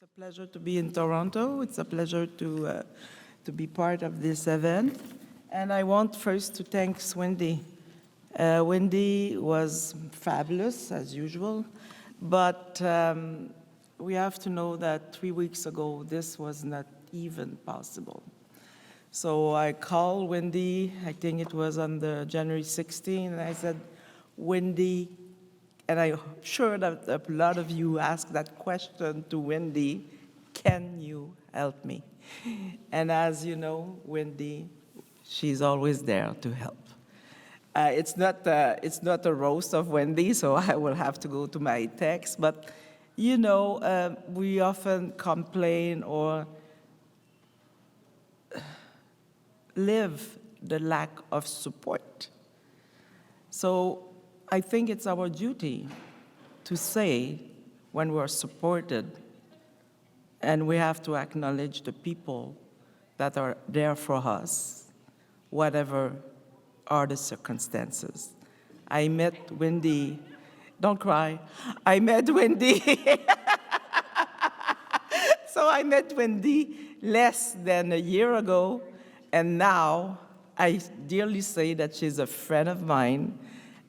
It's a pleasure to be in Toronto. It's a pleasure to be part of this event. And I want first to thank Wendy. Wendy was fabulous, as usual, but we have to know that 3 weeks ago, this was not even possible. So I called Wendy, I think it was on the January 16, and I said, Wendy, and I'm sure that a lot of you asked that question to Wendy, can you help me? And as you know, Wendy, she's always there to help. It's not a roast of Wendy, so I will have to go to my text, but you know, we often complain or live the lack of support. So I think it's our duty to say when we're supported, and we have to acknowledge the people that are there for us, whatever are the circumstances. I met Wendy, don't cry, I met Wendy. So I met Wendy less than a year ago, and now I dearly say that she's a friend of mine.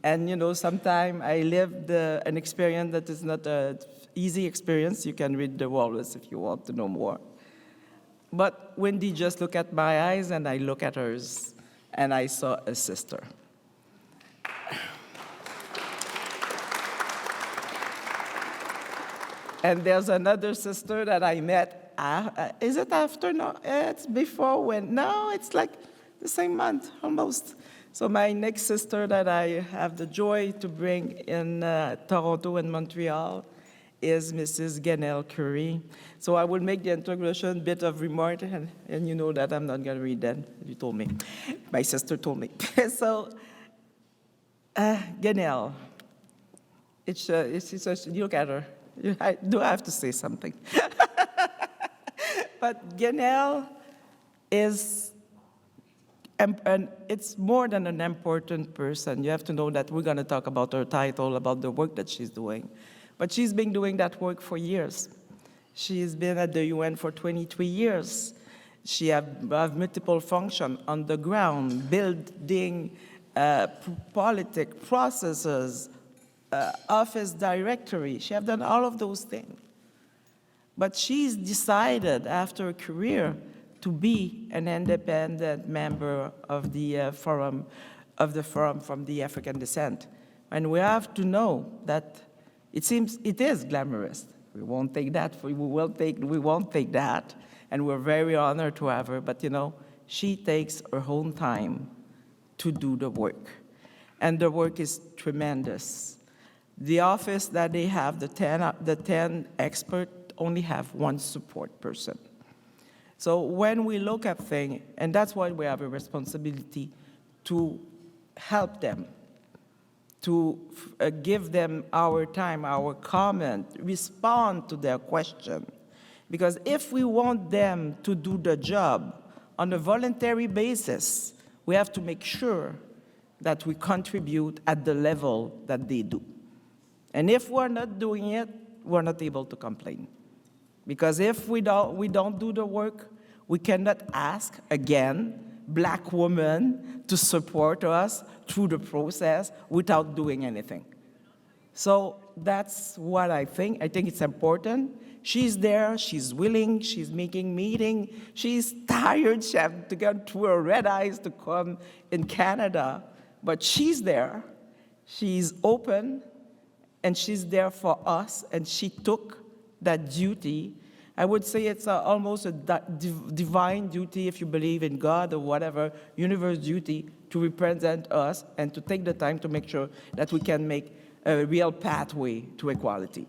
And you know, sometimes I lived an experience that is not an easy experience. You can read the Wallace if you want to know more. But Wendy just looked at my eyes and I look at hers, and I saw a sister. And there's another sister that I met, is it after? No, it's before when, no, it's like the same month, almost. So my next sister that I have the joy to bring in Toronto and Montreal is Mrs. Gaynel Curry. So I will make the introduction, bit of remark, and you know that I'm not going to read that. You told me. My sister told me. So, Gaynel, it's look at her. I have to say something. But Gaynel is, and it's more than an important person. You have to know that we're going to talk about her title, about the work that she's doing. But she's been doing that work for years. She's been at the UN for 23 years. She have multiple functions on the ground, building politic processes, office directory. She have done all of those things. But she's decided after a career to be an independent member of the forum from the African descent. And we have to know that it seems it is glamorous. We won't take that. We won't take that. And we're very honored to have her. But you know, she takes her own time to do the work. And the work is tremendous. The office that they have, the 10 experts, only have one support person. So when we look at things, and that's why we have a responsibility to help them, to give them our time, our comment, respond to their question. Because if we want them to do the job on a voluntary basis, we have to make sure that we contribute at the level that they do. And if we're not doing it, we're not able to complain. Because if we don't do the work, we cannot ask, again, Black women to support us through the process without doing anything. So that's what I think. I think it's important. She's there, she's willing, she's making meetings, she's tired, she has to get through her red eyes to come in Canada, but she's there, she's open, and she's there for us, and she took that duty. I would say it's almost a divine duty, if you believe in God or whatever, universe duty, to represent us and to take the time to make sure that we can make a real pathway to equality.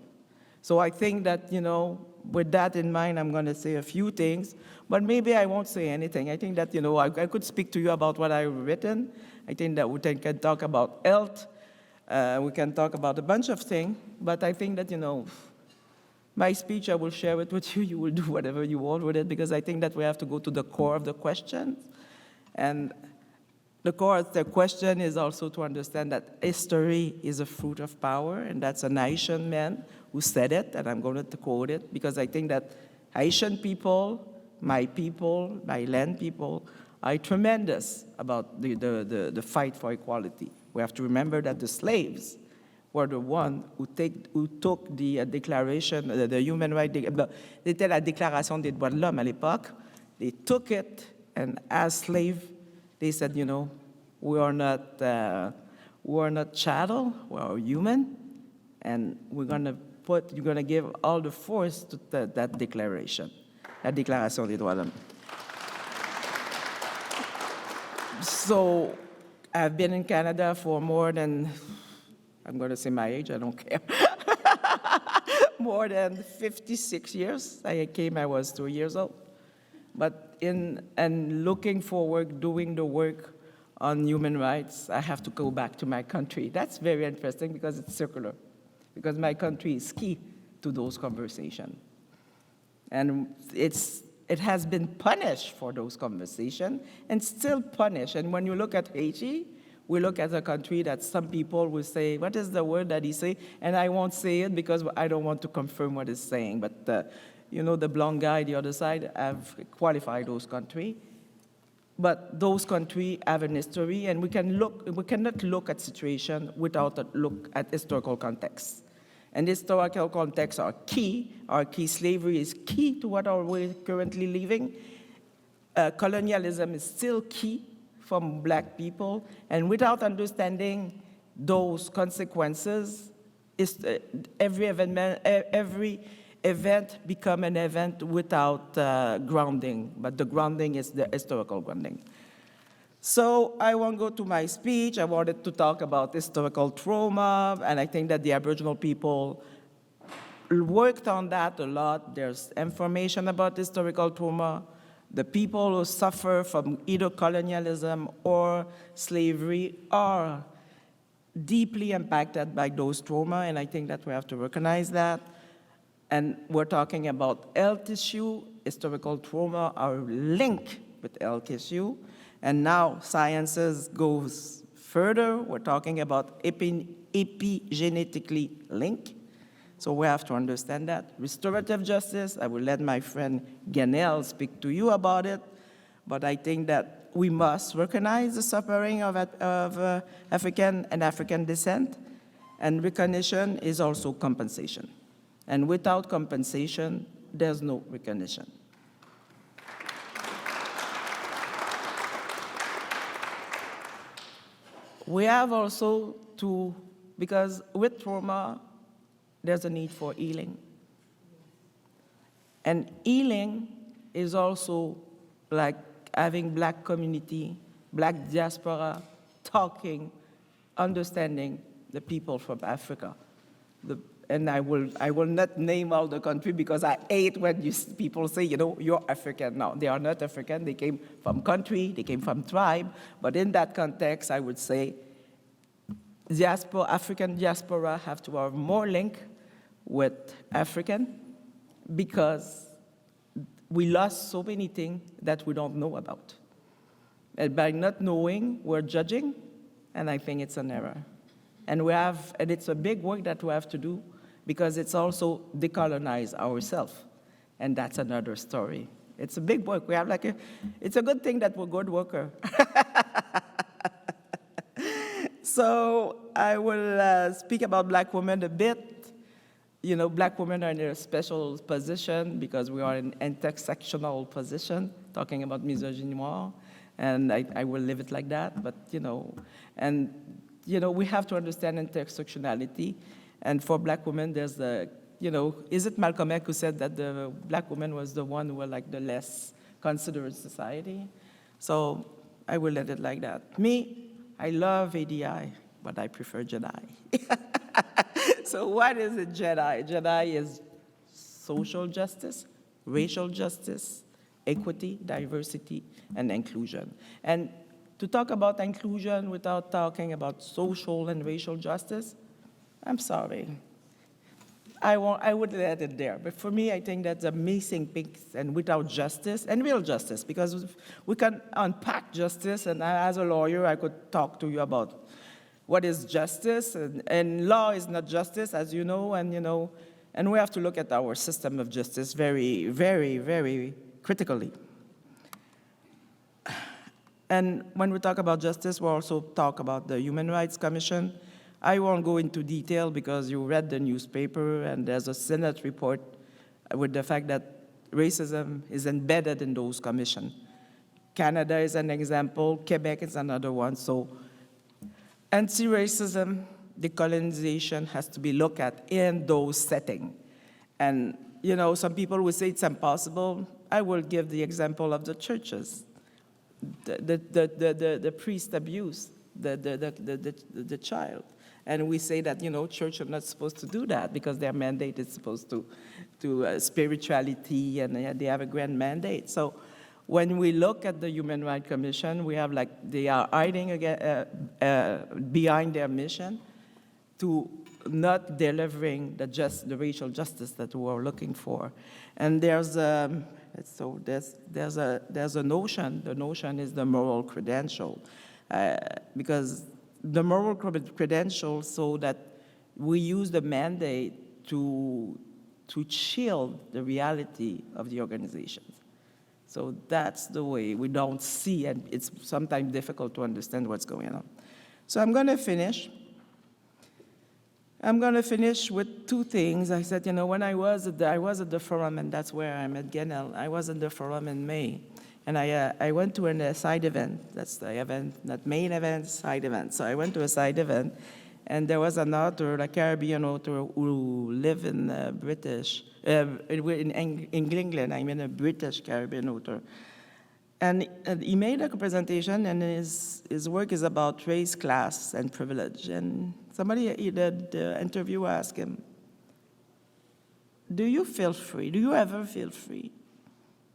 So I think that, you know, with that in mind, I'm going to say a few things, but maybe I won't say anything. I think that, you know, I could speak to you about what I've written. I think that we can talk about health. We can talk about a bunch of things, but I think that, you know, my speech, I will share it with you. You will do whatever you want with it, because I think that we have to go to the core of the question. And The question is also to understand that history is a fruit of power, and that's an Haitian man who said it, and I'm going to quote it, because I think that Haitian people, my land people, are tremendous about the fight for equality. We have to remember that the slaves were the ones who took the declaration, the human rights, c'était la déclaration des droits de l'homme à l'époque. They took it, and as slaves, they said, you know, we are not chattel, we are human, and you're gonna give all the force to that declaration, la déclaration des droits de l'homme. So I've been in Canada for more than, I'm going to say my age, I don't care, more than 56 years. I came, I was 2 years old. But looking forward, doing the work on human rights, I have to go back to my country. That's very interesting because it's circular, because my country is key to those conversations. And it has been punished for those conversations and still punished. And when you look at Haiti, we look at a country that some people will say, what is the word that he say? And I won't say it because I don't want to confirm what he's saying. But you know, the blonde guy, the other side, have qualified those countries. But those countries have an history, and we cannot look at situation without a look at historical context. And historical contexts are key. Our key slavery is key to what we're currently living. Colonialism is still key for Black people. And without understanding those consequences, every event become an event without grounding. But the grounding is the historical grounding. So I won't go to my speech. I wanted to talk about historical trauma, and I think that the Aboriginal people worked on that a lot. There's information about historical trauma. The people who suffer from either colonialism or slavery are deeply impacted by those trauma, and I think that we have to recognize that. And we're talking about health issue. Historical trauma are linked with health issue. And now sciences goes further. We're talking about epigenetically linked. So we have to understand that. Restorative justice, I will let my friend Gaynel speak to you about it. But I think that we must recognize the suffering of African and African descent. And recognition is also compensation. And without compensation, there's no recognition. We have also to, because with trauma, there's a need for healing. And healing is also like having Black community, Black diaspora, talking, understanding the people from Africa. And I will not name all the country because I hate when people say, you know, you're African. No, they are not African. They came from country, they came from tribe. But in that context, I would say African diaspora have to have more link with African because we lost so many things that we don't know about. And by not knowing, we're judging, and I think it's an error. And it's a big work that we have to do because it's also decolonize ourselves. And that's another story. It's a big work. We have it's a good thing that we're good worker. So I will speak about Black women a bit. You know, Black women are in a special position because we are in intersectional position, talking about misogyny more. And I will leave it like that, but we have to understand intersectionality. And for Black women, there's is it Malcolm X who said that the Black woman was the one who were like the less considered society? So I will let it like that. Me, I love ADI, but I prefer Jedi. So what is a Jedi? Jedi is social justice, racial justice, equity, diversity, and inclusion. And to talk about inclusion without talking about social and racial justice, I'm sorry. I would let it there. But for me, I think that's a missing piece, and without justice, and real justice, because we can unpack justice, and as a lawyer, I could talk to you about what is justice, and law is not justice, as you know, and we have to look at our system of justice very, very, very critically. And when we talk about justice, we also talk about the Human Rights Commission. I won't go into detail because you read the newspaper, and there's a Senate report with the fact that racism is embedded in those commissions. Canada is an example, Quebec is another one. So anti-racism, decolonization has to be looked at in those settings. And some people will say it's impossible. I will give the example of the churches. The priest abuse the child. And we say that, church are not supposed to do that because their mandate is supposed to spirituality, and they have a grand mandate. So when we look at the Human Rights Commission, we have they are hiding behind their mission to not delivering the racial justice that we are looking for. And there's a notion. The notion is the moral credential, because the moral credential, so that we use the mandate to shield the reality of the organizations. So that's the way we don't see, and it's sometimes difficult to understand what's going on. So I'm going to finish. With two things. I said, when I was at the forum, and that's where I met Gaynel. I was at the forum in May. And I went to a side event. That's the event, not main event, side event. So I went to a side event, and there was an author, a Caribbean author, who lived in England. I mean, a British Caribbean author. And he made a presentation, and his work is about race, class, and privilege. And the interviewer asked him, do you feel free? Do you ever feel free?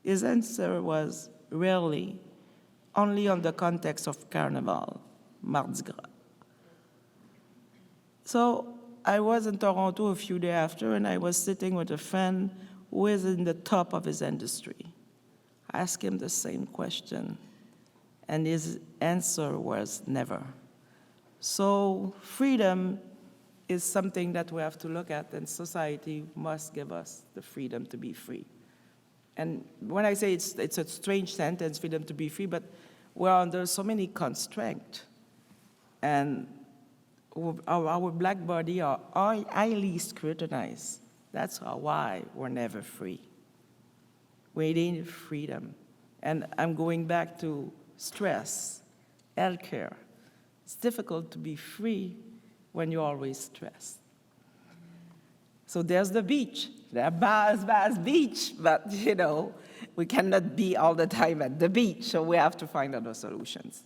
His answer was, rarely, only on the context of Carnival, Mardi Gras. So I was in Toronto a few days after, and I was sitting with a friend who is in the top of his industry. I asked him the same question, and his answer was never. So freedom is something that we have to look at, and society must give us the freedom to be free. And when I say it's a strange sentence, freedom to be free, but we're under so many constraints. And our black body are highly scrutinized. That's why we're never free. We need freedom. And I'm going back to stress, healthcare. It's difficult to be free when you're always stressed. So there's the beach. There are beach, but we cannot be all the time at the beach, so we have to find other solutions.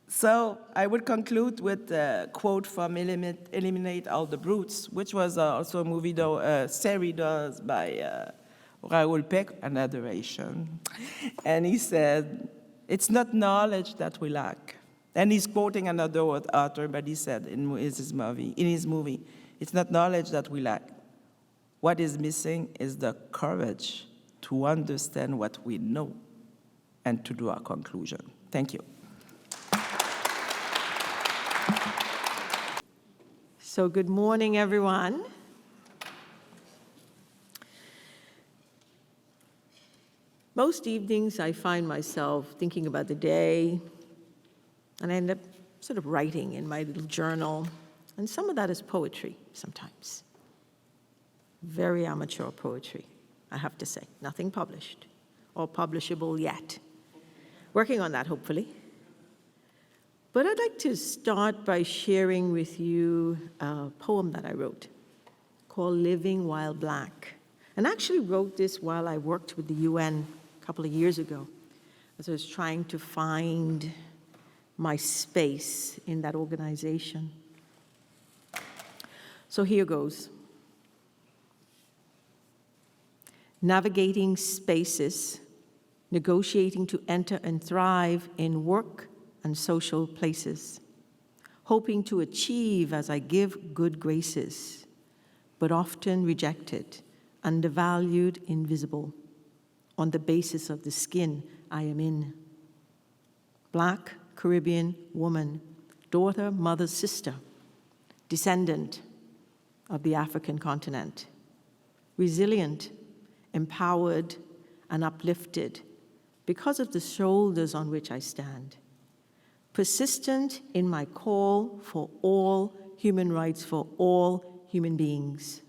So I would conclude with a quote from Eliminate All the Brutes, which was also a movie, series does by Raoul Peck, an adoration. And he said, it's not knowledge that we lack. And he's quoting another author, but he said in his movie, it's not knowledge that we lack. What is missing is the courage to understand what we know and to draw a conclusion. Thank you. So good morning, everyone. Most evenings, I find myself thinking about the day, and I end up sort of writing in my little journal. And some of that is poetry sometimes. Very amateur poetry, I have to say. Nothing published or publishable yet. Working on that, hopefully. But I'd like to start by sharing with you a poem that I wrote called Living While Black. And I actually wrote this while I worked with the UN a couple of years ago, as I was trying to find my space in that organization. So here goes. Navigating spaces, negotiating to enter and thrive in work and social places, hoping to achieve as I give good graces, but often rejected, undervalued, invisible, on the basis of the skin I am in. Black, Caribbean woman, daughter, mother, sister, descendant of the African continent, resilient, empowered, and uplifted because of the shoulders on which I stand, persistent in my call for all human rights for all human beings,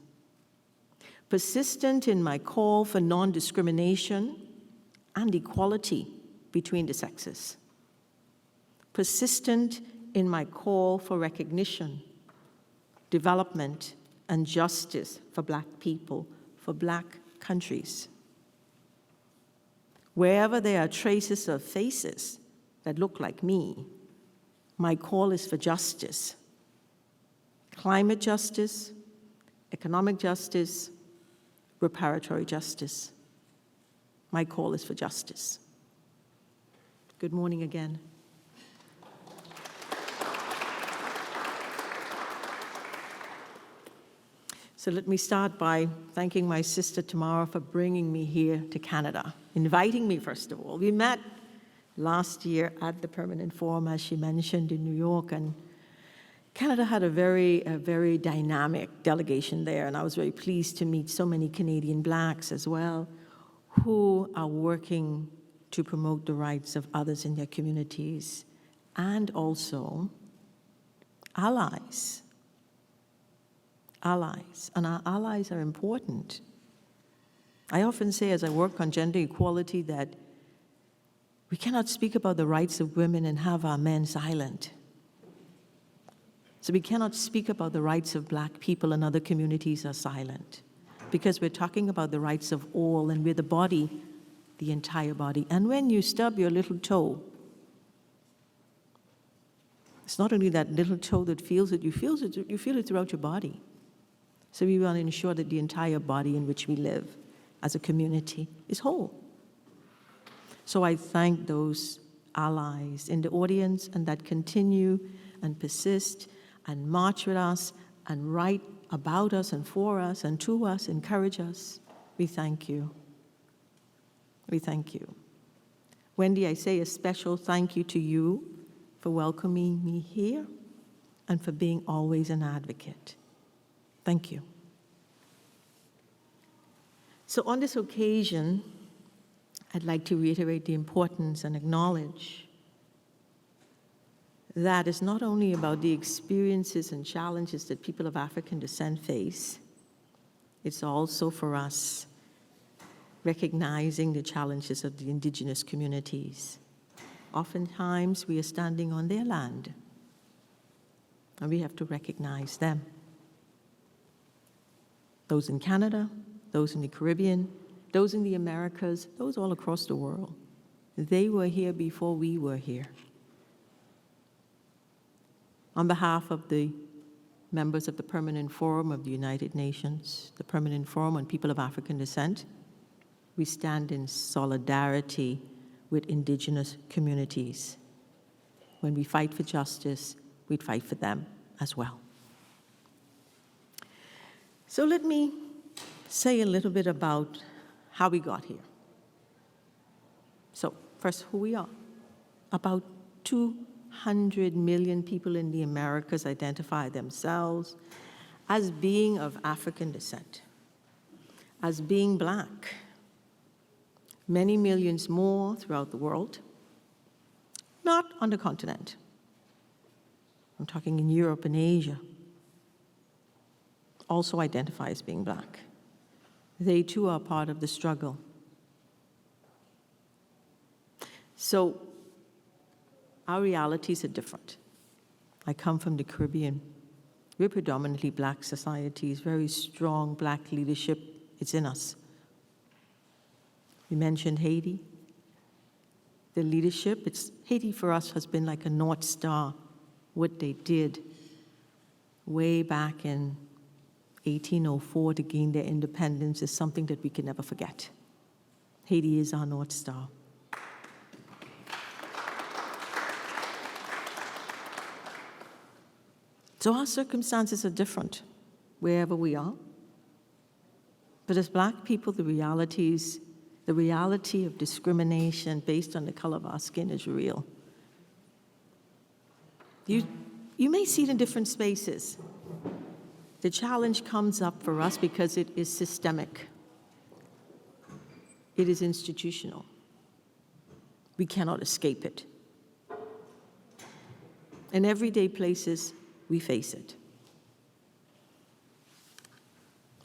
persistent in my call for non-discrimination and equality between the sexes, persistent in my call for recognition, development, and justice for Black people, for Black countries. Wherever there are traces of faces that look like me, my call is for justice. Climate justice, economic justice, reparatory justice. My call is for justice. Good morning again. So let me start by thanking my sister Tamara for bringing me here to Canada, inviting me, first of all. We met last year at the Permanent Forum, as she mentioned, in New York, and Canada had a very dynamic delegation there, and I was very pleased to meet so many Canadian Blacks as well, who are working to promote the rights of others in their communities, and also allies. Allies, and our allies are important. I often say, as I work on gender equality, that we cannot speak about the rights of women and have our men silent. So we cannot speak about the rights of Black people and other communities are silent, because we're talking about the rights of all, and we're the body, the entire body. And when you stub your little toe, it's not only that little toe that feels it, you feel it throughout your body. So we want to ensure that the entire body in which we live as a community is whole. So I thank those allies in the audience and that continue and persist and march with us and write about us and for us and to us, encourage us. We thank you. We thank you. Wendy, I say a special thank you to you for welcoming me here and for being always an advocate. Thank you. So on this occasion, I'd like to reiterate the importance and acknowledge that it's not only about the experiences and challenges that people of African descent face, it's also for us recognizing the challenges of the indigenous communities. Oftentimes, we are standing on their land, and we have to recognize them. Those in Canada, those in the Caribbean, those in the Americas, those all across the world. They were here before we were here. On behalf of the members of the Permanent Forum of the United Nations, the Permanent Forum on People of African Descent, we stand in solidarity with indigenous communities. When we fight for justice, we fight for them as well. So let me say a little bit about how we got here. So first, who we are. About 200 million people in the Americas identify themselves as being of African descent, as being Black. Many millions more throughout the world, not on the continent. I'm talking in Europe and Asia, also identify as being Black. They too are part of the struggle. So our realities are different. I come from the Caribbean. We're predominantly Black societies, very strong Black leadership. It's in us. We mentioned Haiti. The leadership, Haiti for us has been like a North Star. What they did way back in 1804 to gain their independence is something that we can never forget. Haiti is our North Star. So our circumstances are different wherever we are. But as Black people, the reality of discrimination based on the color of our skin is real. You may see it in different spaces. The challenge comes up for us because it is systemic. It is institutional. We cannot escape it. In everyday places, we face it.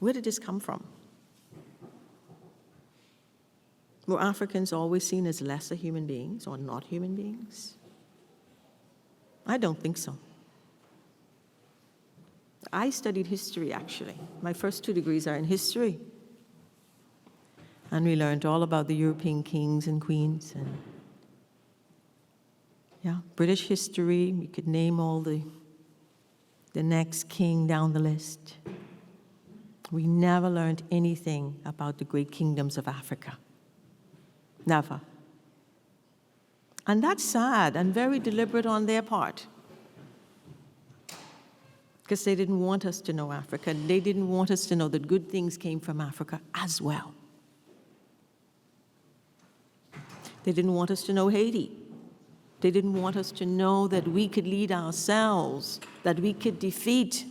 Where did this come from? Were Africans always seen as lesser human beings or not human beings? I don't think so. I studied history, actually. My first 2 degrees are in history. And we learned all about the European kings and queens and British history. We could name all the next king down the list. We never learned anything about the great kingdoms of Africa. Never. And that's sad and very deliberate on their part, because they didn't want us to know Africa. They didn't want us to know that good things came from Africa as well. They didn't want us to know Haiti. They didn't want us to know that we could lead ourselves, that we could defeat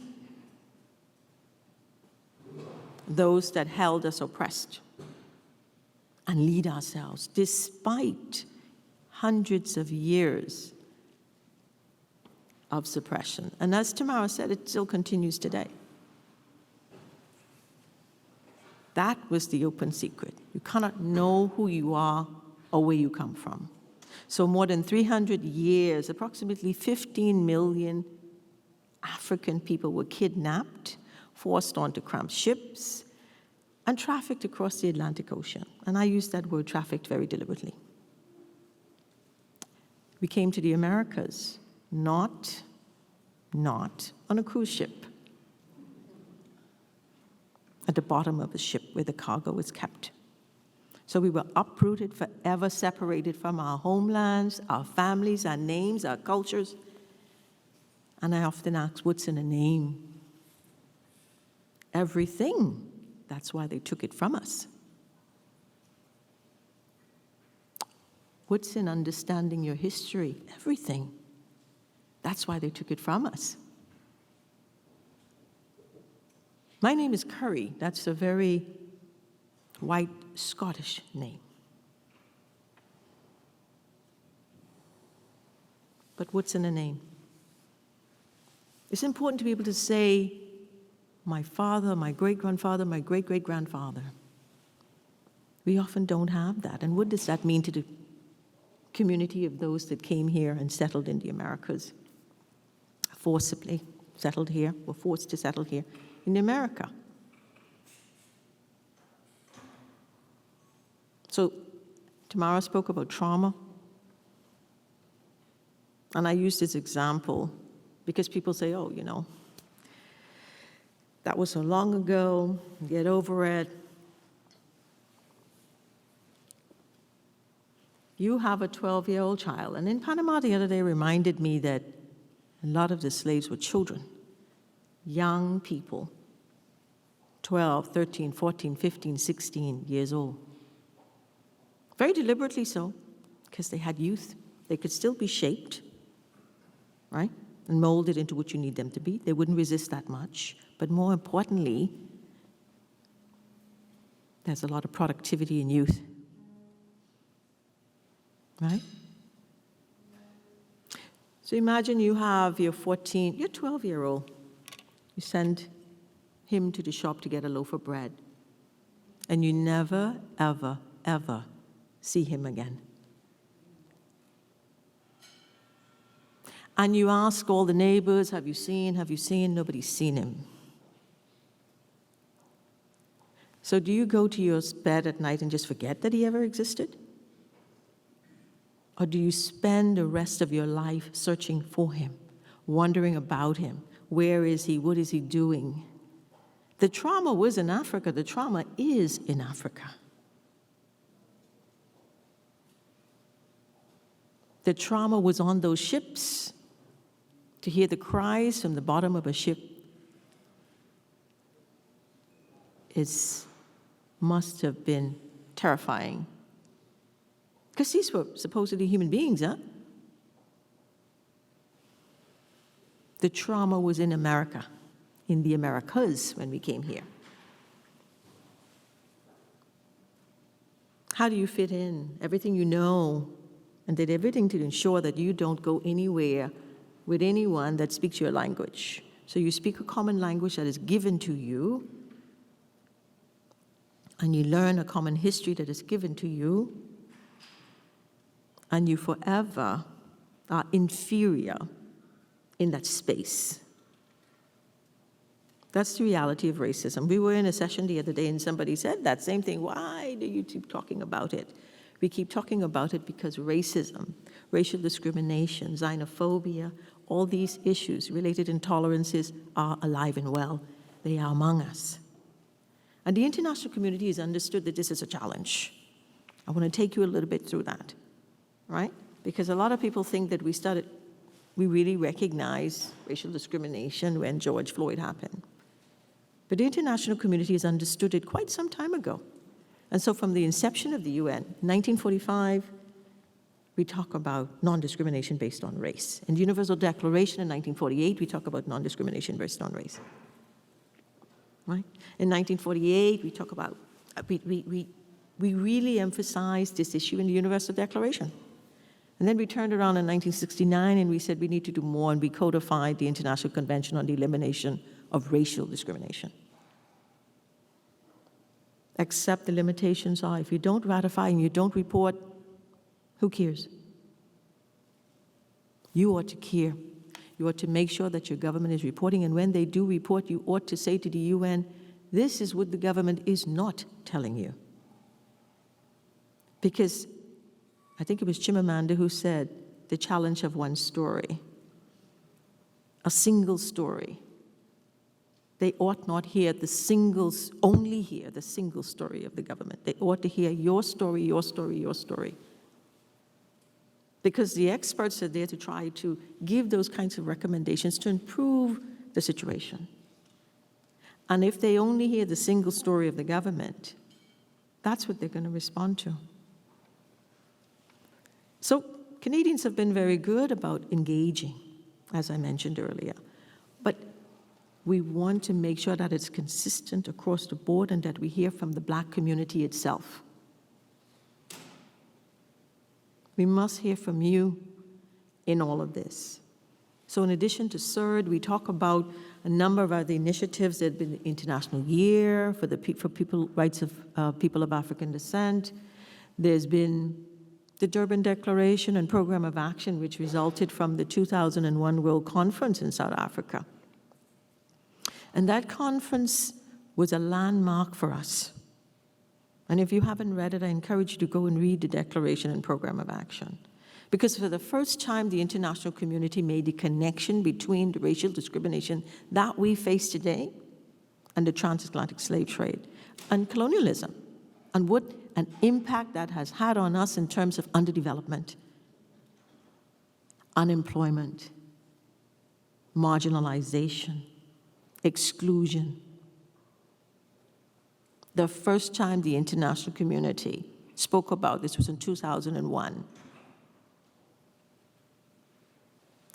those that held us oppressed and lead ourselves, despite hundreds of years of suppression. And as Tamara said, it still continues today. That was the open secret. You cannot know who you are or where you come from. So more than 300 years, approximately 15 million African people were kidnapped, forced onto cramped ships, and trafficked across the Atlantic Ocean. And I use that word trafficked very deliberately. We came to the Americas, not on a cruise ship, at the bottom of a ship where the cargo was kept. So we were uprooted, forever separated from our homelands, our families, our names, our cultures. And I often ask, what's in a name? Everything. That's why they took it from us. What's in understanding your history? Everything. That's why they took it from us. My name is Curry. That's a very white Scottish name. But what's in a name? It's important to be able to say, my father, my great-grandfather, my great-great-grandfather. We often don't have that. And what does that mean to the community of those that came here and settled in the Americas? Forcibly settled here, were forced to settle here in America. So Tamara spoke about trauma. And I used this example because people say, oh, you know, that was so long ago, get over it. You have a 12-year-old child. And in Panama the other day reminded me that a lot of the slaves were children, young people, 12, 13, 14, 15, 16 years old. Very deliberately so, because they had youth. They could still be shaped, right? And molded into what you need them to be. They wouldn't resist that much. But more importantly, there's a lot of productivity in youth, right? So imagine you have your 12-year-old. You send him to the shop to get a loaf of bread, and you never, ever, ever see him again. And you ask all the neighbors, have you seen? Nobody's seen him. So do you go to your bed at night and just forget that he ever existed? Or do you spend the rest of your life searching for him, wondering about him? Where is he? What is he doing? The trauma was in Africa. The trauma is in Africa. The trauma was on those ships. To hear the cries from the bottom of a ship is must have been terrifying. Because these were supposedly human beings, huh? The trauma was in America, in the Americas when we came here. How do you fit in? Everything you know, and did everything to ensure that you don't go anywhere with anyone that speaks your language. So you speak a common language that is given to you, and you learn a common history that is given to you, and you forever are inferior in that space. That's the reality of racism. We were in a session the other day and somebody said that same thing. Why do you keep talking about it? We keep talking about it because racism, racial discrimination, xenophobia, all these issues, related intolerances are alive and well. They are among us. And the international community has understood that this is a challenge. I want to take you a little bit through that, right? Because a lot of people think that we really recognize racial discrimination when George Floyd happened. But the international community has understood it quite some time ago. And so from the inception of the UN, 1945, we talk about non-discrimination based on race. In the Universal Declaration in 1948, we talk about non-discrimination based on race. Right? In 1948, we talk about, we really emphasized this issue in the Universal Declaration. And then we turned around in 1969 and we said we need to do more, and we codified the International Convention on the Elimination of Racial Discrimination. Except the limitations are, if you don't ratify and you don't report, who cares? You ought to care. You ought to make sure that your government is reporting, and when they do report, you ought to say to the UN, this is what the government is not telling you. Because I think it was Chimamanda who said, the challenge of one story, a single story. They ought not hear only hear the single story of the government. They ought to hear your story, your story, your story. Because the experts are there to try to give those kinds of recommendations to improve the situation. And if they only hear the single story of the government, that's what they're going to respond to. So Canadians have been very good about engaging, as I mentioned earlier. But we want to make sure that it's consistent across the board and that we hear from the Black community itself. We must hear from you in all of this. So in addition to CERD, we talk about a number of other initiatives. There's been the International Year for rights of people of African descent. There's been the Durban Declaration and Program of Action, which resulted from the 2001 World Conference in South Africa. And that conference was a landmark for us. And if you haven't read it, I encourage you to go and read the Declaration and Program of Action. Because for the first time, the international community made the connection between the racial discrimination that we face today and the transatlantic slave trade and colonialism, and what an impact that has had on us in terms of underdevelopment, unemployment, marginalization, exclusion. The first time the international community spoke about this was in 2001.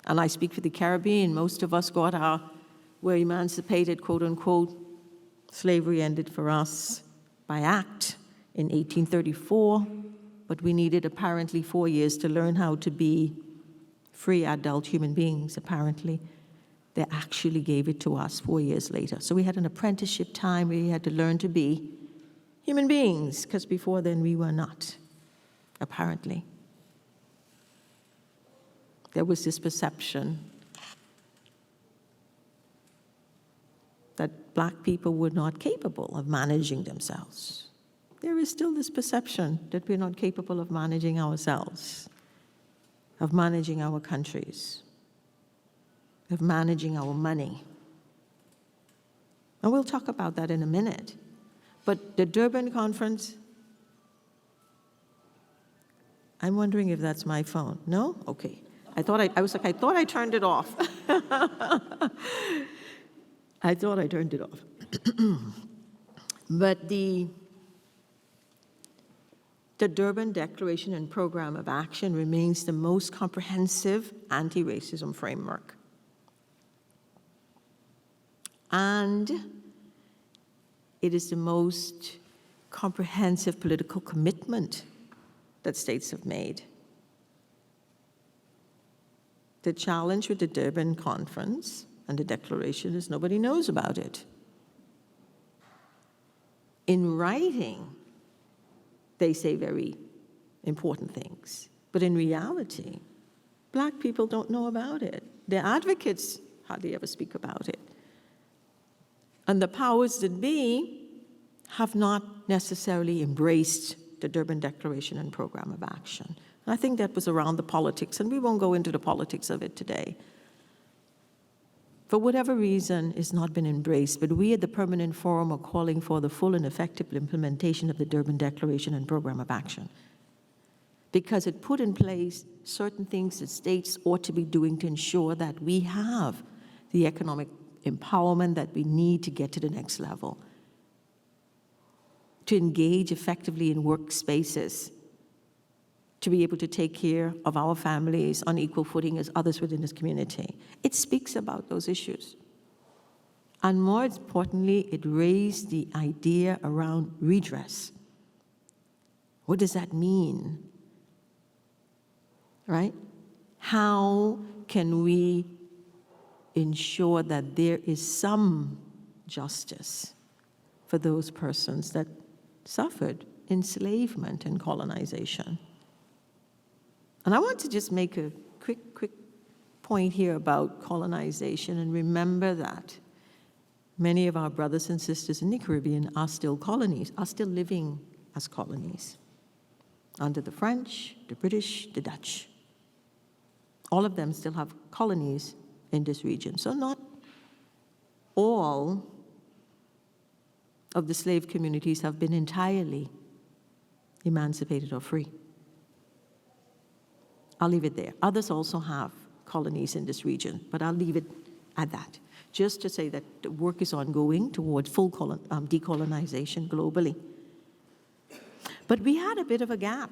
And I speak for the Caribbean. Most of us were emancipated, quote unquote. Slavery ended for us by act in 1834, but we needed apparently 4 years to learn how to be free adult human beings, apparently. They actually gave it to us 4 years later. So we had an apprenticeship time where we had to learn to be human beings, because before then we were not, apparently. There was this perception that Black people were not capable of managing themselves. There is still this perception that we're not capable of managing ourselves, of managing our countries, of managing our money. And we'll talk about that in a minute. But the Durban conference, I'm wondering if that's my phone. No? Okay. I thought I turned it off. I thought I turned it off. But the The Durban Declaration and Program of Action remains the most comprehensive anti-racism framework. And it is the most comprehensive political commitment that states have made. The challenge with the Durban Conference and the Declaration is nobody knows about it. In writing, they say very important things, but in reality, Black people don't know about it. Their advocates hardly ever speak about it. And the powers that be have not necessarily embraced the Durban Declaration and Program of Action. And I think that was around the politics, and we won't go into the politics of it today. For whatever reason, it's not been embraced, but we at the Permanent Forum are calling for the full and effective implementation of the Durban Declaration and Program of Action, because it put in place certain things that states ought to be doing to ensure that we have the economic empowerment that we need to get to the next level, to engage effectively in workspaces, to be able to take care of our families on equal footing as others within this community. It speaks about those issues. And more importantly, it raised the idea around redress. What does that mean? Right? How can we ensure that there is some justice for those persons that suffered enslavement and colonization? And I want to just make a quick point here about colonization, and remember that many of our brothers and sisters in the Caribbean are still colonies, are still living as colonies under the French, the British, the Dutch. All of them still have colonies in this region. So not all of the slave communities have been entirely emancipated or free. I'll leave it there. Others also have colonies in this region, but I'll leave it at that, just to say that the work is ongoing toward full decolonization globally. But we had a bit of a gap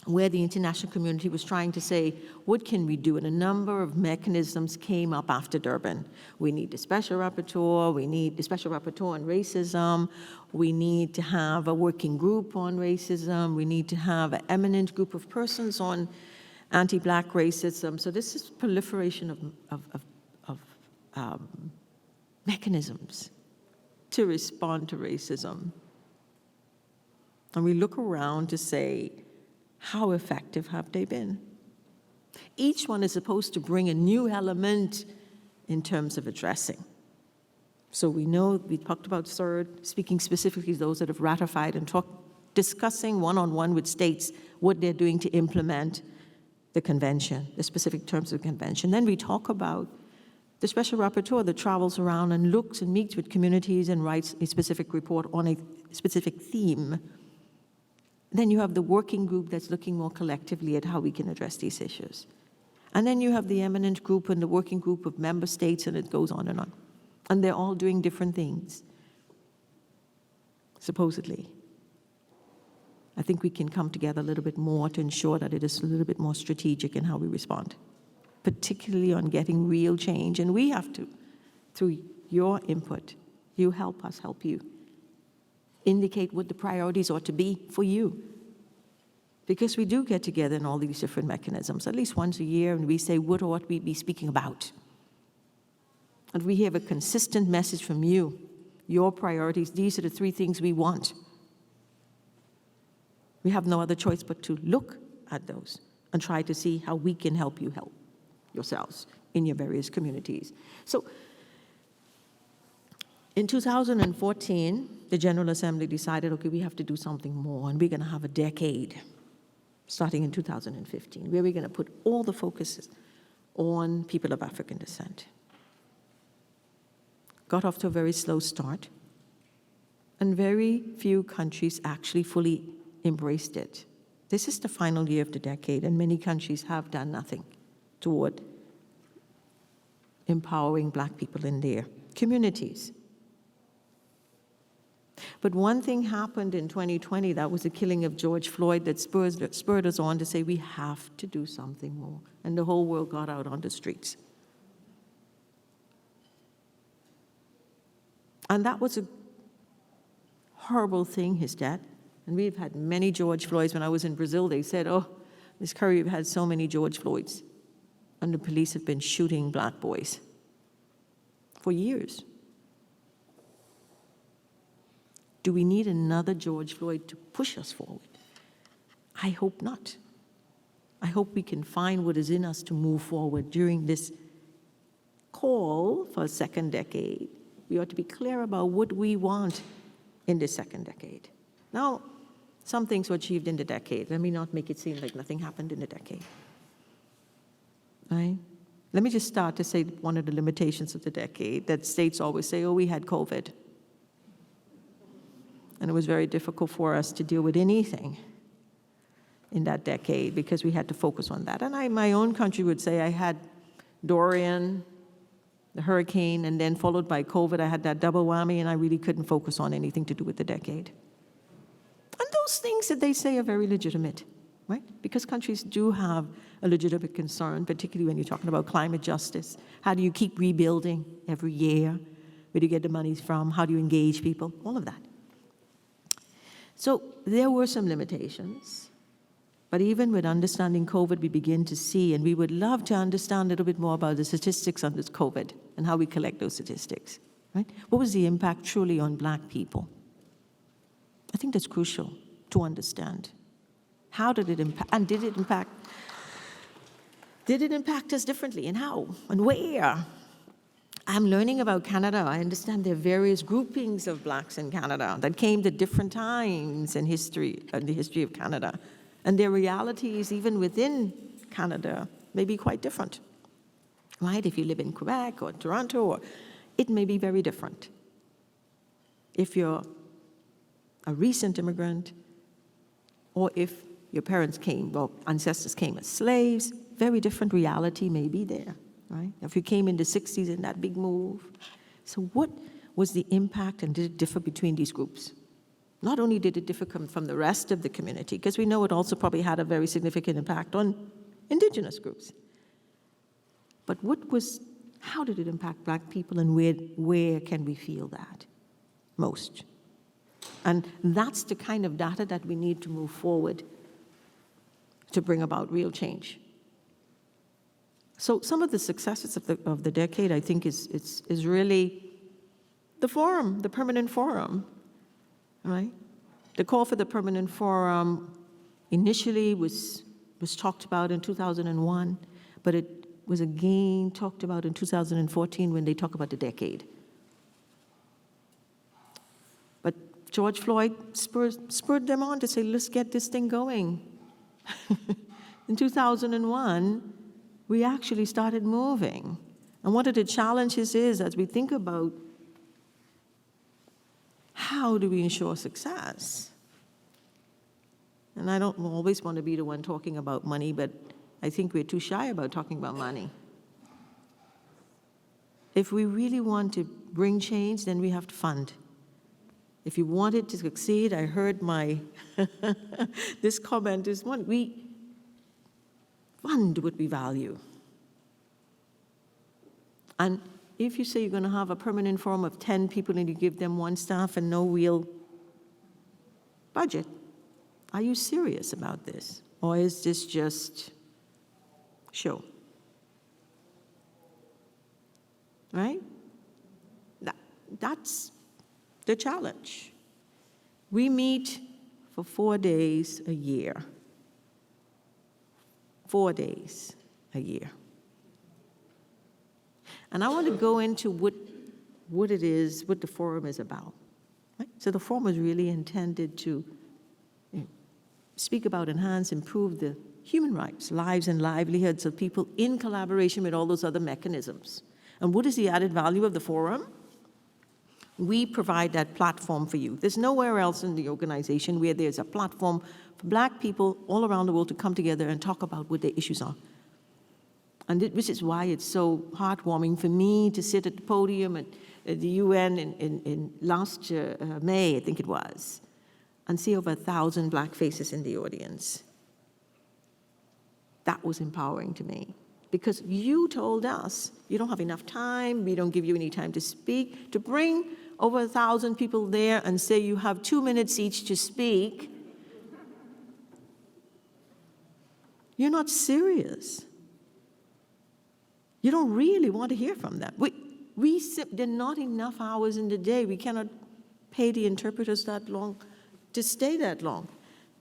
where the international community was trying to say, what can we do? And a number of mechanisms came up after Durban. We need the special rapporteur, we need the special rapporteur on racism, we need to have a working group on racism, we need to have an eminent group of persons on anti-Black racism. So this is proliferation of mechanisms to respond to racism. And we look around to say, how effective have they been? Each one is supposed to bring a new element in terms of addressing. So we know, we talked about CERD, speaking specifically to those that have ratified and discussing one-on-one with states what they're doing to implement the convention, the specific terms of the convention. Then we talk about the special rapporteur that travels around and looks and meets with communities and writes a specific report on a specific theme. Then you have the working group that's looking more collectively at how we can address these issues. And then you have the eminent group and the working group of member states, and it goes on and on. And they're all doing different things, supposedly. I think we can come together a little bit more to ensure that it is a little bit more strategic in how we respond, particularly on getting real change. And we have to, through your input, you help us help you, indicate what the priorities ought to be for you. Because we do get together in all these different mechanisms, at least once a year, and we say, what ought we be speaking about? And we have a consistent message from you, your priorities. These are the 3 things we want. We have no other choice but to look at those and try to see how we can help you help yourselves in your various communities. So in 2014, the General Assembly decided, okay, we have to do something more, and we're going to have a decade, starting in 2015, where we're going to put all the focus on people of African descent. Got off to a very slow start, and very few countries actually fully embraced it. This is the final year of the decade, and many countries have done nothing toward empowering Black people in their communities. But one thing happened in 2020, that was the killing of George Floyd, that spurred us on to say we have to do something more. And the whole world got out on the streets. And that was a horrible thing, his death. And we've had many George Floyds. When I was in Brazil, they said, oh, Ms. Curry, we've had so many George Floyds. And the police have been shooting black boys for years. Do we need another George Floyd to push us forward? I hope not. I hope we can find what is in us to move forward during this call for a second decade. We ought to be clear about what we want in this second decade. Now, some things were achieved in the decade. Let me not make it seem like nothing happened in the decade. Right? Let me just start to say one of the limitations of the decade that states always say, oh, we had COVID. And it was very difficult for us to deal with anything in that decade because we had to focus on that. And my own country would say I had Dorian, the hurricane, and then followed by COVID. I had that double whammy, and I really couldn't focus on anything to do with the decade. And those things that they say are very legitimate, right? Because countries do have a legitimate concern, particularly when you're talking about climate justice. How do you keep rebuilding every year? Where do you get the money from? How do you engage people? All of that. So there were some limitations. But even with understanding COVID, we begin to see, and we would love to understand a little bit more about the statistics on this COVID and how we collect those statistics, right? What was the impact truly on black people? I think that's crucial to understand. How did it impact, and did it impact us differently, and how, and where? I'm learning about Canada. I understand there are various groupings of blacks in Canada that came at different times in history, in the history of Canada. And their realities, even within Canada, may be quite different, right? If you live in Quebec or Toronto, it may be very different. If you're a recent immigrant, or if your parents came, well, ancestors came as slaves, very different reality may be there, right? If you came in the 60s in that big move. So what was the impact, and did it differ between these groups? Not only did it differ from the rest of the community, because we know it also probably had a very significant impact on indigenous groups. But how did it impact black people, and where can we feel that most? And that's the kind of data that we need to move forward to bring about real change. So some of the successes of the decade, I think, is really the forum, the permanent forum. Right? The call for the permanent forum initially was talked about in 2001, but it was again talked about in 2014 when they talk about the decade. But George Floyd spurred them on to say, let's get this thing going. In 2001, we actually started moving. And one of the challenges is, as we think about how do we ensure success? And I don't always want to be the one talking about money, but I think we're too shy about talking about money. If we really want to bring change, then we have to fund. If you want it to succeed, I heard this comment is one, we fund what we value. And if you say you're going to have a permanent forum of 10 people and you give them one staff and no real budget, are you serious about this? Or is this just show? Right? That's the challenge. We meet for 4 days a year. 4 days a year. And I want to go into what it is, what the forum is about. Right? So the forum was really intended to speak about, enhance, improve the human rights, lives and livelihoods of people in collaboration with all those other mechanisms. And what is the added value of the forum? We provide that platform for you. There's nowhere else in the organization where there's a platform for black people all around the world to come together and talk about what their issues are. And which is why it's so heartwarming for me to sit at the podium at the UN in last May, I think it was, and see over 1,000 Black faces in the audience. That was empowering to me, because you told us you don't have enough time, we don't give you any time to speak, to bring over 1,000 people there and say you have 2 minutes each to speak. You're not serious. You don't really want to hear from them. There are not enough hours in the day. We cannot pay the interpreters that long to stay that long.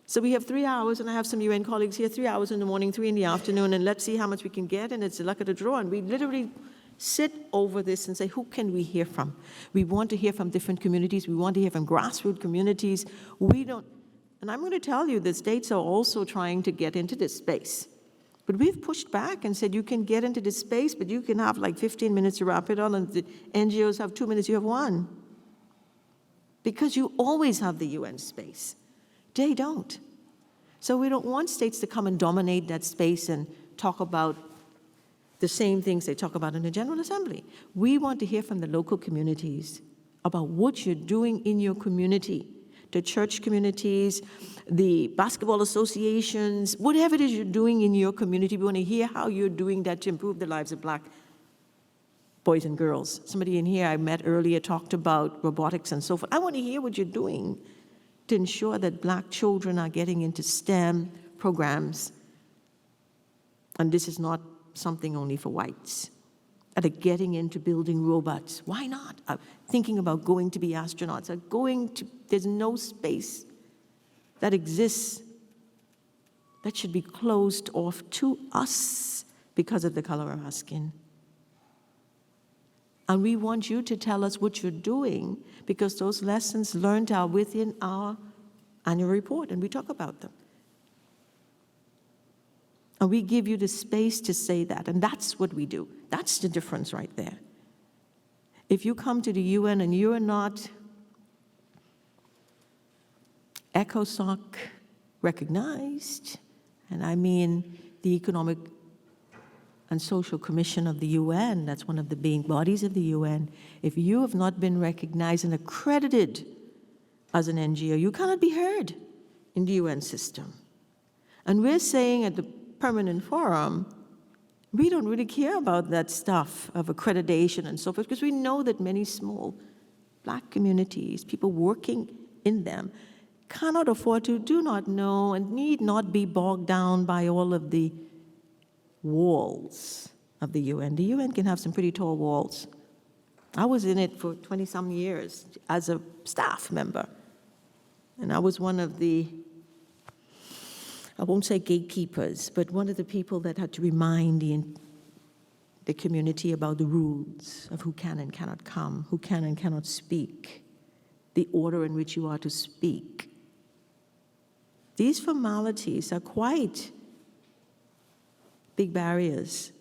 So we have 3 hours, and I have some UN colleagues here, 3 hours in the morning, 3 in the afternoon, and let's see how much we can get, and it's the luck of the draw. And we literally sit over this and say, who can we hear from? We want to hear from different communities. We want to hear from grassroots communities. And I'm going to tell you, the states are also trying to get into this space. But we've pushed back and said, you can get into this space, but you can have like 15 minutes to wrap it on, and the NGOs have 2 minutes, you have 1. Because you always have the UN space. They don't. So we don't want states to come and dominate that space and talk about the same things they talk about in the General Assembly. We want to hear from the local communities about what you're doing in your community. The church communities, the basketball associations, whatever it is you're doing in your community, we want to hear how you're doing that to improve the lives of Black boys and girls. Somebody in here I met earlier talked about robotics and so forth. I want to hear what you're doing to ensure that Black children are getting into STEM programs. And this is not something only for whites. That are getting into building robots. Why not? Thinking about going to be astronauts. There's no space that exists that should be closed off to us because of the color of our skin. And we want you to tell us what you're doing, because those lessons learned are within our annual report, and we talk about them. And we give you the space to say that, and that's what we do. That's the difference right there. If you come to the UN and you are not ECOSOC recognized, and I mean the Economic and Social Commission of the UN, that's one of the main bodies of the UN, if you have not been recognized and accredited as an NGO, you cannot be heard in the UN system. And we're saying at the Permanent Forum, we don't really care about that stuff of accreditation and so forth, because we know that many small Black communities, people working in them, cannot afford to, do not know, and need not be bogged down by all of the walls of the UN. The UN can have some pretty tall walls. I was in it for 20-some years as a staff member, and I was one of the, I won't say gatekeepers, but one of the people that had to remind the community about the rules of who can and cannot come, who can and cannot speak, the order in which you are to speak. These formalities are quite big barriers.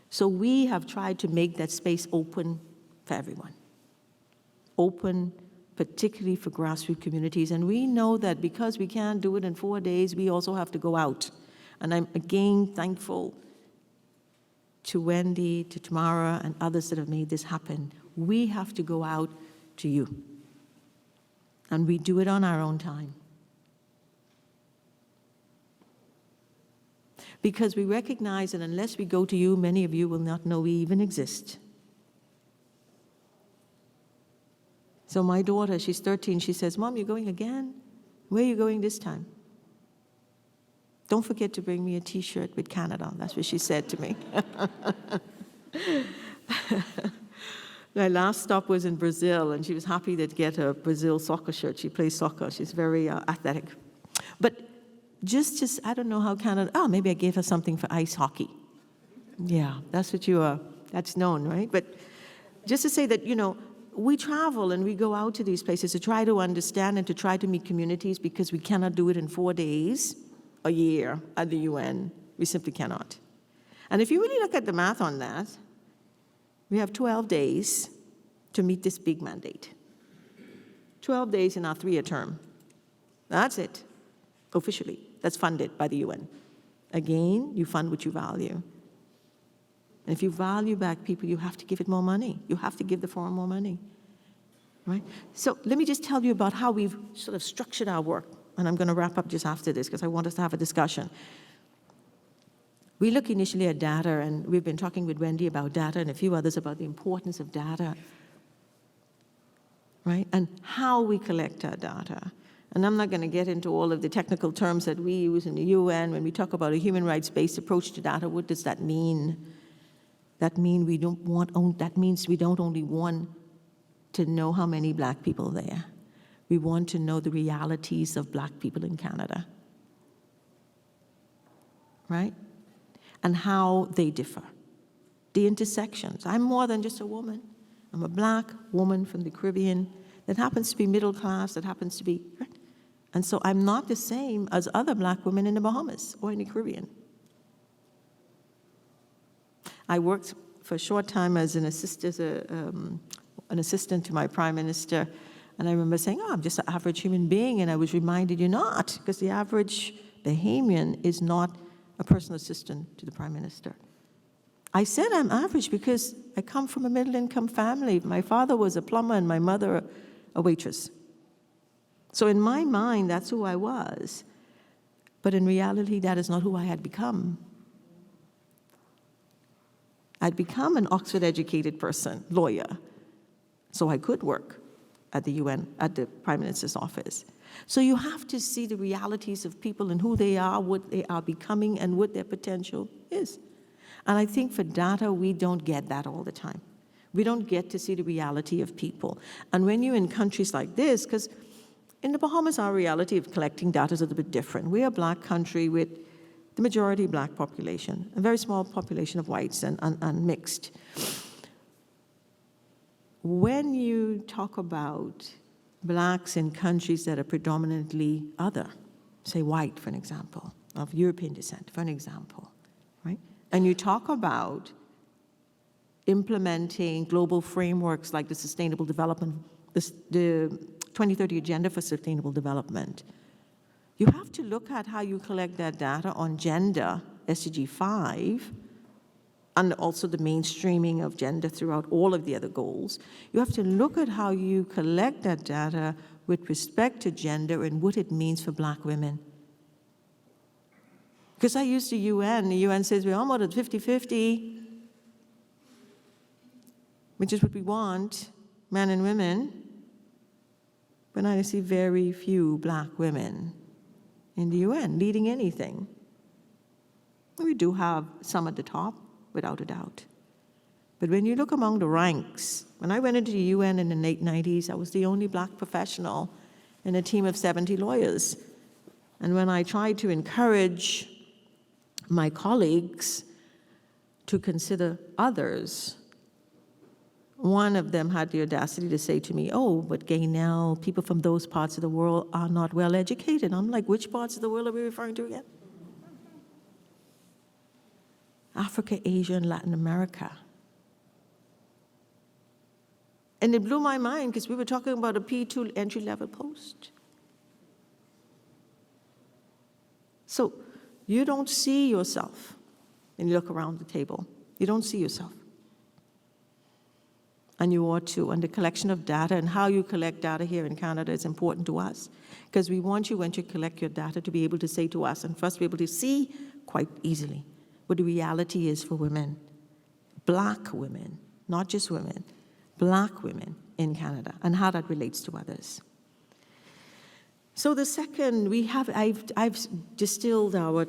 So we have tried to make that space open for everyone. Open particularly for grassroots communities. And we know that because we can't do it in 4 days, we also have to go out. And I'm again thankful to Wendy, to Tamara, and others that have made this happen. We have to go out to you. And we do it on our own time. Because we recognize that unless we go to you, many of you will not know we even exist. So my daughter, she's 13, she says, "Mom, you're going again? Where are you going this time? Don't forget to bring me a T-shirt with Canada." That's what she said to me. My last stop was in Brazil, and she was happy to get a Brazil soccer shirt. She plays soccer. She's very athletic. But just, I don't know how Canada, maybe I gave her something for ice hockey. Yeah, that's what you are. That's known, right? But just to say that, we travel and we go out to these places to try to understand and to try to meet communities, because we cannot do it in 4 days, a year at the UN. We simply cannot. And if you really look at the math on that, we have 12 days to meet this big mandate. 12 days in our 3-year term. That's it, officially. That's funded by the UN. Again, you fund what you value. And if you value Black people, you have to give it more money. You have to give the forum more money, right? So let me just tell you about how we've sort of structured our work. And I'm going to wrap up just after this because I want us to have a discussion. We look initially at data, and we've been talking with Wendy about data and a few others about the importance of data, right? And how we collect our data. And I'm not going to get into all of the technical terms that we use in the UN when we talk about a human rights-based approach to data. What does that mean? That means we don't only want to know how many Black people are there. We want to know the realities of Black people in Canada, right? And how they differ, the intersections. I'm more than just a woman. I'm a Black woman from the Caribbean that happens to be middle class, that happens to be, right? And so I'm not the same as other Black women in the Bahamas or in the Caribbean. I worked for a short time as an assistant to my prime minister, and I remember saying, oh, I'm just an average human being, and I was reminded, you're not, because the average Bahamian is not a personal assistant to the prime minister. I said I'm average because I come from a middle-income family. My father was a plumber and my mother a waitress. So in my mind, that's who I was. But in reality, that is not who I had become. I'd become an Oxford-educated person, lawyer, so I could work at the UN, at the Prime Minister's office. So you have to see the realities of people and who they are, what they are becoming, and what their potential is. And I think for data, we don't get that all the time. We don't get to see the reality of people. And when you're in countries like this, because in the Bahamas, our reality of collecting data is a little bit different. We're a Black country with the majority Black population, a very small population of whites and mixed. When you talk about Blacks in countries that are predominantly other, say white, for an example, of European descent, for an example, right? And you talk about implementing global frameworks like the Sustainable Development, the 2030 Agenda for Sustainable Development, you have to look at how you collect that data on gender, SDG 5, and also the mainstreaming of gender throughout all of the other goals. You have to look at how you collect that data with respect to gender and what it means for Black women. Because I use the UN says we're almost at 50-50, which is what we want, men and women, but I see very few Black women in the UN leading anything. We do have some at the top, without a doubt. But when you look among the ranks, when I went into the UN in the late 90s, I was the only Black professional in a team of 70 lawyers. And when I tried to encourage my colleagues to consider others, one of them had the audacity to say to me, oh, but Gaynel, people from those parts of the world are not well educated. I'm like, which parts of the world are we referring to again? Africa, Asia, and Latin America. And it blew my mind because we were talking about a P2 entry-level post. So you don't see yourself when you look around the table. You don't see yourself. And you ought to. And the collection of data and how you collect data here in Canada is important to us because we want you, when you collect your data, to be able to say to us and for us to be able to see quite easily what the reality is for women, Black women, not just women, Black women in Canada, and how that relates to others. So the second, I've distilled our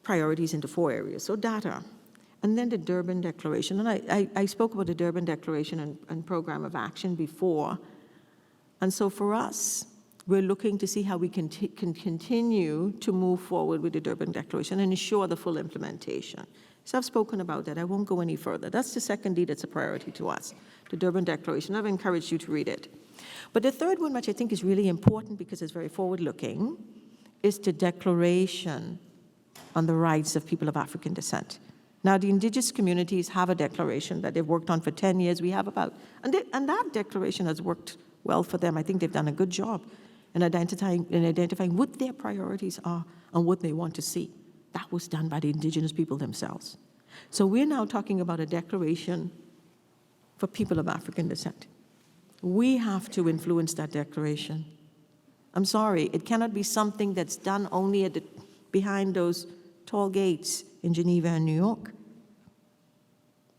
priorities into 4 areas. So data, and then the Durban Declaration. And I spoke about the Durban Declaration and Program of Action before. And so for us, we're looking to see how we can continue to move forward with the Durban Declaration and ensure the full implementation. So I've spoken about that. I won't go any further. That's the second D that's a priority to us, the Durban Declaration. I've encouraged you to read it. But the third one, which I think is really important because it's very forward-looking, is the Declaration on the Rights of People of African Descent. Now, the Indigenous communities have a declaration that they've worked on for 10 years. We have about, and that declaration has worked well for them. I think they've done a good job in identifying what their priorities are and what they want to see. That was done by the indigenous people themselves. So we're now talking about a declaration for people of African descent. We have to influence that declaration. I'm sorry, it cannot be something that's done only behind those tall gates in Geneva and New York.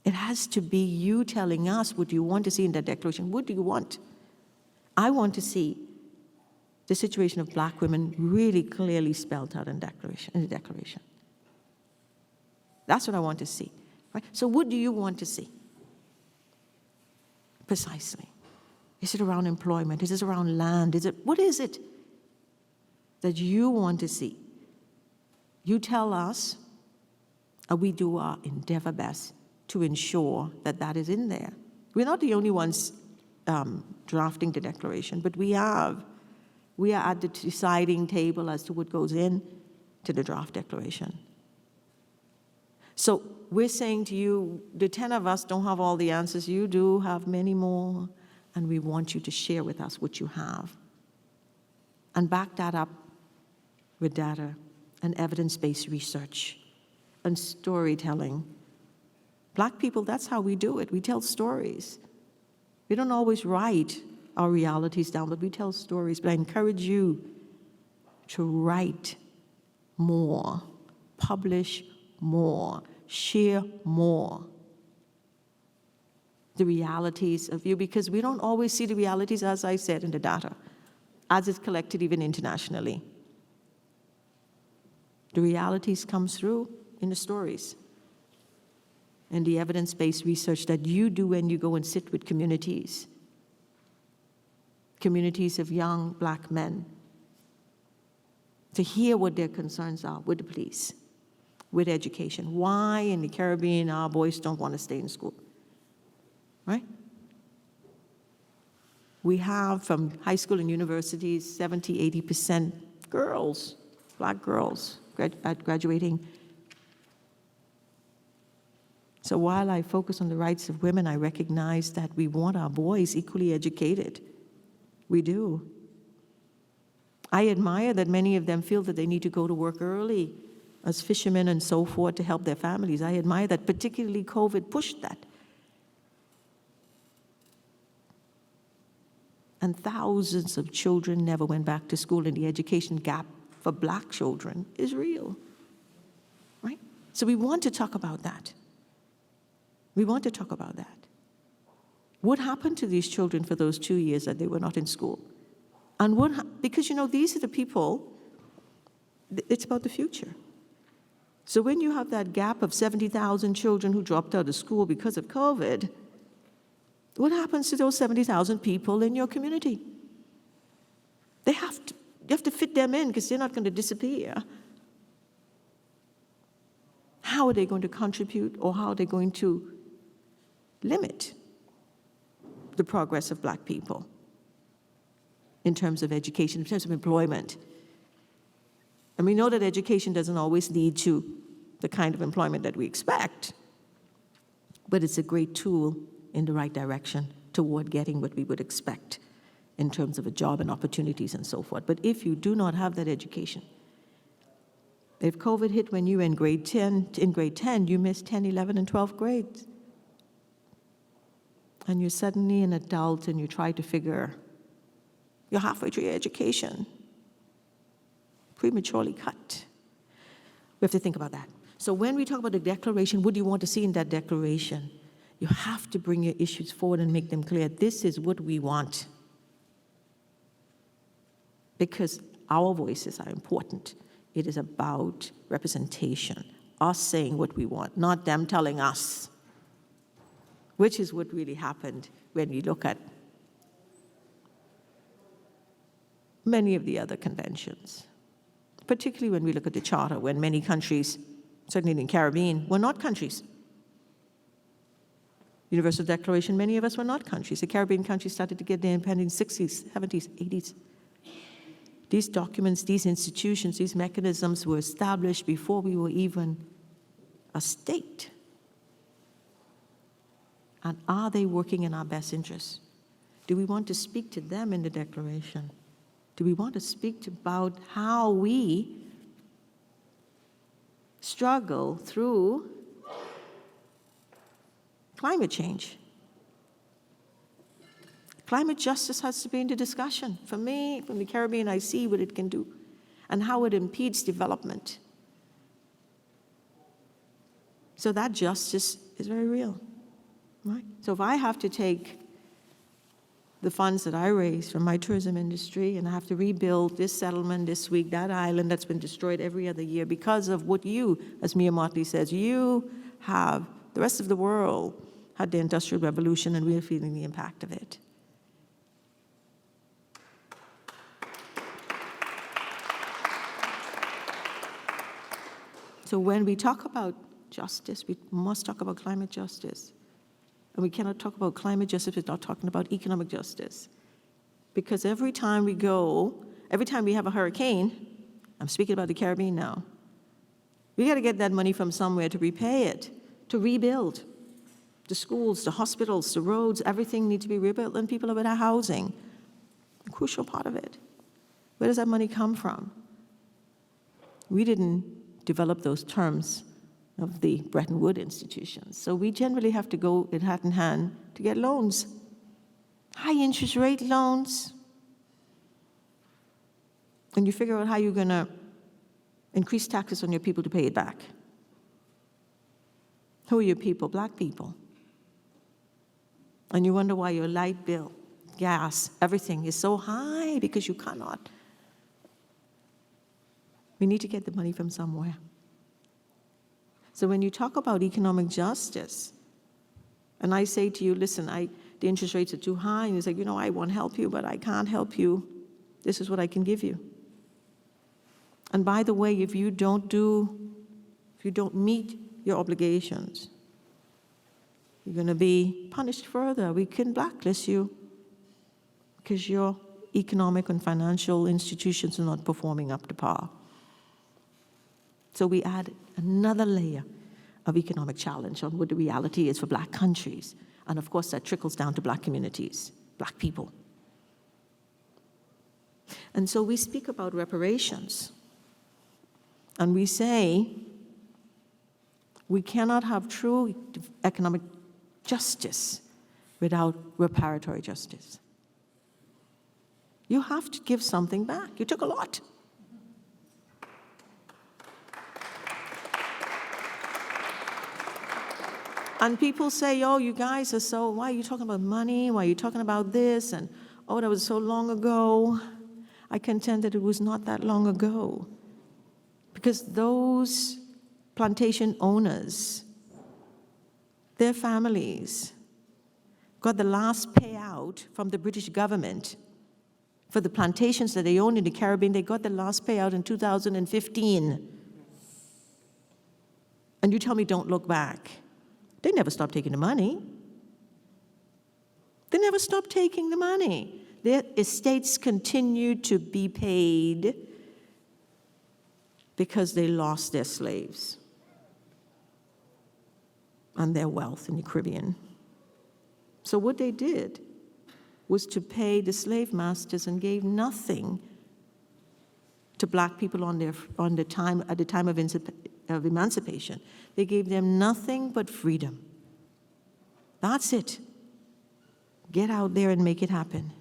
It has to be you telling us what you want to see in that declaration. What do you want? I want to see the situation of Black women really clearly spelled out in the declaration. That's what I want to see. Right? So what do you want to see? Precisely. Is it around employment? Is it around land? What is it that you want to see? You tell us, and we do our endeavor best to ensure that that is in there. We're not the only ones drafting the declaration, but we are at the deciding table as to what goes in to the draft declaration. So we're saying to you, the 10 of us don't have all the answers. You do have many more, and we want you to share with us what you have. And back that up with data and evidence-based research and storytelling. Black people, that's how we do it. We tell stories. We don't always write our realities down, but we tell stories. But I encourage you to write more, publish more, share more. The realities of you, because we don't always see the realities, as I said, in the data, as it's collected even internationally. The realities come through in the stories and the evidence-based research that you do when you go and sit with communities of young Black men, to hear what their concerns are with the police, with education. Why in the Caribbean our boys don't want to stay in school, right? We have from high school and universities 70, 80% girls, Black girls graduating. So while I focus on the rights of women, I recognize that we want our boys equally educated. We do. I admire that many of them feel that they need to go to work early as fishermen and so forth to help their families. I admire that, particularly COVID pushed that. And thousands of children never went back to school, and the education gap for Black children is real, right? So we want to talk about that. We want to talk about that. What happened to these children for those 2 years that they were not in school? And because, these are the people, it's about the future. So when you have that gap of 70,000 children who dropped out of school because of COVID, what happens to those 70,000 people in your community? You have to fit them in because they're not going to disappear. How are they going to contribute, or how are they going to limit the progress of Black people in terms of education, in terms of employment? And we know that education doesn't always lead to the kind of employment that we expect, but it's a great tool in the right direction toward getting what we would expect in terms of a job and opportunities and so forth. But if you do not have that education, if COVID hit when you were in grade 10, you missed 10, 11, and 12th grades. And you're suddenly an adult and you try to figure, you're halfway through your education, prematurely cut. We have to think about that. So when we talk about the declaration, what do you want to see in that declaration? You have to bring your issues forward and make them clear. This is what we want. Because our voices are important. It is about representation, us saying what we want, not them telling us, which is what really happened when we look at many of the other conventions, particularly when we look at the Charter, when many countries, certainly in the Caribbean, were not countries. Universal Declaration, many of us were not countries. The Caribbean countries started to get their independence in the 60s, 70s, 80s. These documents, these institutions, these mechanisms were established before we were even a state. And are they working in our best interests? Do we want to speak to them in the Declaration? Do we want to speak about how we struggle through climate change. Climate justice has to be in the discussion. For me, from the Caribbean, I see what it can do and how it impedes development. So that justice is very real, right? So if I have to take the funds that I raise from my tourism industry and I have to rebuild this settlement this week, that island that's been destroyed every other year because of what you, as Mia Motley says, you have, the rest of the world had the Industrial Revolution and we're feeling the impact of it. So when we talk about justice, we must talk about climate justice. And we cannot talk about climate justice without talking about economic justice. Because every time we have a hurricane, I'm speaking about the Caribbean now, we got to get that money from somewhere to repay it, to rebuild. The schools, the hospitals, the roads, everything needs to be rebuilt, and people are without housing. A crucial part of it. Where does that money come from? We didn't develop those terms of the Bretton Woods institutions. So we generally have to go hand in hand to get loans. High interest rate loans. And you figure out how you're going to increase taxes on your people to pay it back. Who are your people? Black people. And you wonder why your light bill, gas, everything is so high because you cannot. We need to get the money from somewhere. So when you talk about economic justice, and I say to you, listen, the interest rates are too high, and you say, I want to help you, but I can't help you. This is what I can give you. And by the way, if you don't meet your obligations, you're going to be punished further. We can blacklist you because your economic and financial institutions are not performing up to par. So we add another layer of economic challenge on what the reality is for Black countries. And of course, that trickles down to Black communities, Black people. And so we speak about reparations. And we say we cannot have true economic justice without reparatory justice. You have to give something back. You took a lot. And people say, you guys are so, why are you talking about money? Why are you talking about this? And, that was so long ago. I contend that it was not that long ago. Because those plantation owners, their families, got the last payout from the British government for the plantations that they owned in the Caribbean. They got the last payout in 2015. And you tell me don't look back. They never stopped taking the money. They never stopped taking the money. Their estates continued to be paid because they lost their slaves and their wealth in the Caribbean. So what they did was to pay the slave masters and gave nothing to Black people at the time of emancipation. They gave them nothing but freedom. That's it. Get out there and make it happen.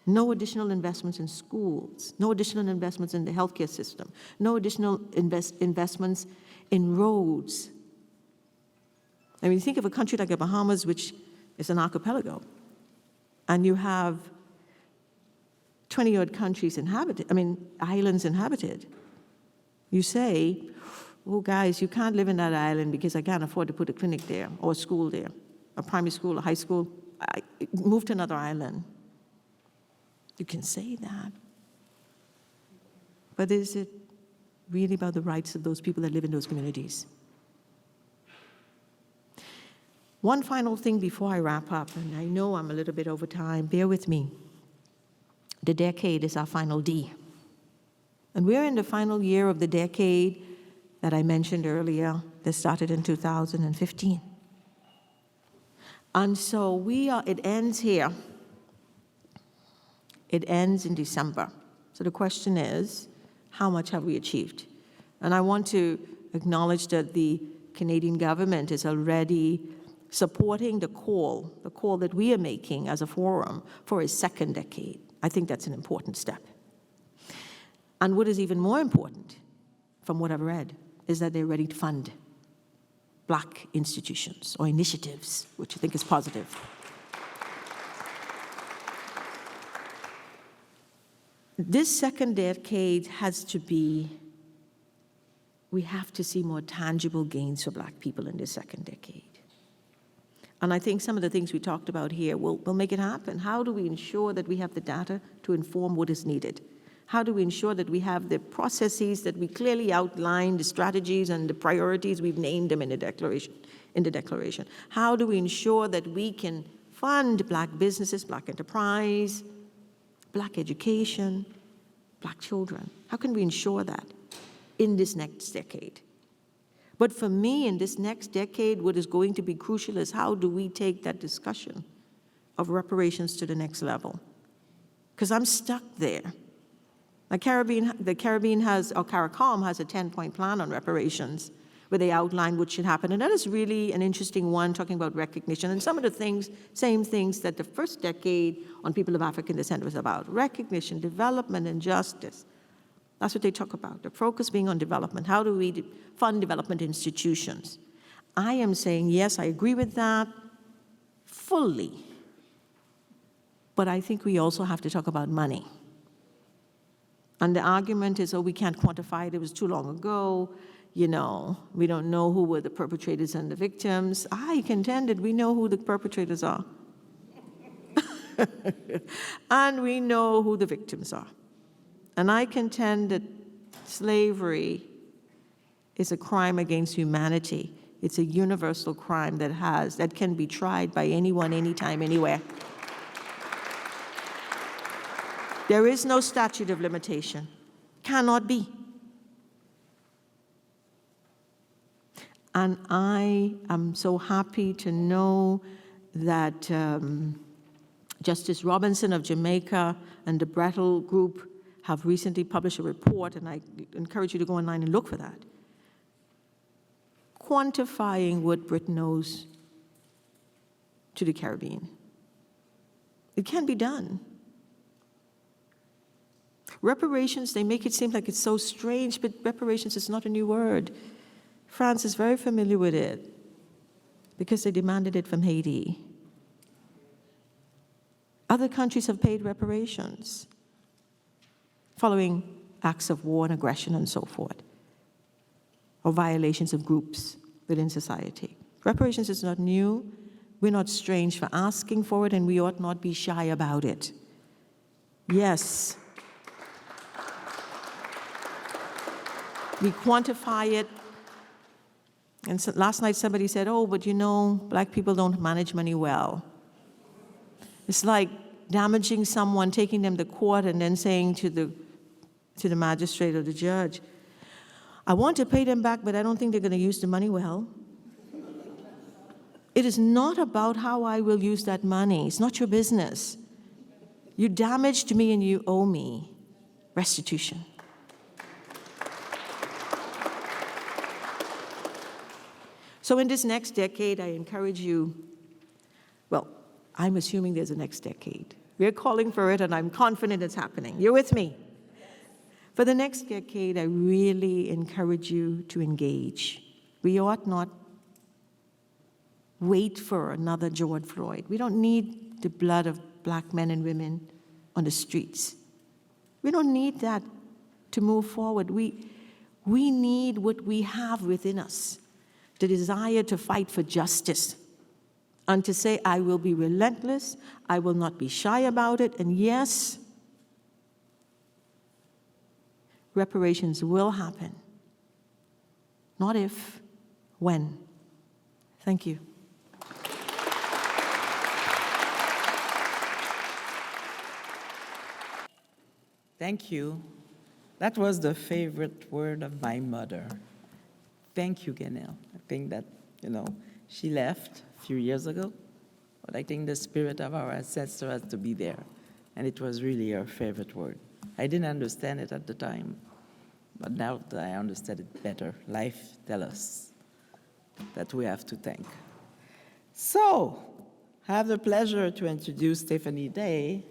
No additional investments in schools, no additional investments in the healthcare system, no additional investments in roads. I mean, think of a country like the Bahamas, which is an archipelago, and you have 20-odd islands inhabited. You say, guys, you can't live in that island because I can't afford to put a clinic there, or a school there, a primary school, a high school. Move to another island. You can say that. But is it really about the rights of those people that live in those communities? One final thing before I wrap up, and I know I'm a little bit over time, bear with me. The decade is our final D. And we're in the final year of the decade that I mentioned earlier that started in 2015. And so it ends here. It ends in December. So the question is, how much have we achieved? And I want to acknowledge that the Canadian government is already supporting the call that we are making as a forum for a second decade. I think that's an important step. And what is even more important, from what I've read, is that they're ready to fund Black institutions or initiatives, which I think is positive. This second decade has to be, we have to see more tangible gains for Black people in this second decade. And I think some of the things we talked about here will make it happen. How do we ensure that we have the data to inform what is needed? How do we ensure that we have the processes that we clearly outline, the strategies and the priorities, we've named them in the declaration? How do we ensure that we can fund Black businesses, Black enterprise, Black education, Black children? How can we ensure that in this next decade? But for me, in this next decade, what is going to be crucial is how do we take that discussion of reparations to the next level? Because I'm stuck there. The Caribbean has, or CARICOM has a 10-point plan on reparations where they outline what should happen. And that is really an interesting one, talking about recognition. And some of the things, same things that the first decade on people of African descent was about: recognition, development, and justice. That's what they talk about, the focus being on development. How do we fund development institutions? I am saying, yes, I agree with that fully. But I think we also have to talk about money. And the argument is, oh, we can't quantify it, it was too long ago, we don't know who were the perpetrators and the victims. I contend that we know who the perpetrators are. And we know who the victims are. And I contend that slavery is a crime against humanity. It's a universal crime that can be tried by anyone, anytime, anywhere. There is no statute of limitation. Cannot be. And I am so happy to know that Justice Robinson of Jamaica and the Brettle Group have recently published a report, and I encourage you to go online and look for that, quantifying what Britain owes to the Caribbean. It can be done. Reparations, they make it seem like it's so strange, but reparations is not a new word. France is very familiar with it because they demanded it from Haiti. Other countries have paid reparations following acts of war and aggression and so forth, or violations of groups within society. Reparations is not new. We're not strange for asking for it, and we ought not be shy about it. Yes. We quantify it. And so last night somebody said, oh, but Black people don't manage money well. It's like damaging someone, taking them to court, and then saying to the magistrate or the judge, I want to pay them back, but I don't think they're going to use the money well. It is not about how I will use that money. It's not your business. You damaged me and you owe me restitution. So in this next decade, I encourage you, well, I'm assuming there's a next decade. We're calling for it, and I'm confident it's happening. You're with me? For the next decade, I really encourage you to engage. We ought not wait for another George Floyd. We don't need the blood of Black men and women on the streets. We don't need that to move forward. We need what we have within us, the desire to fight for justice and to say, I will be relentless, I will not be shy about it, and yes, reparations will happen. Not if, when. Thank you. Thank you. That was the favorite word of my mother. Thank you, Gaynel. I think that, she left a few years ago, but I think the spirit of our ancestor has to be there. And it was really her favorite word. I didn't understand it at the time, But now that I understand it better, life tells us that we have to thank. So, I have the pleasure to introduce Stephanie Day,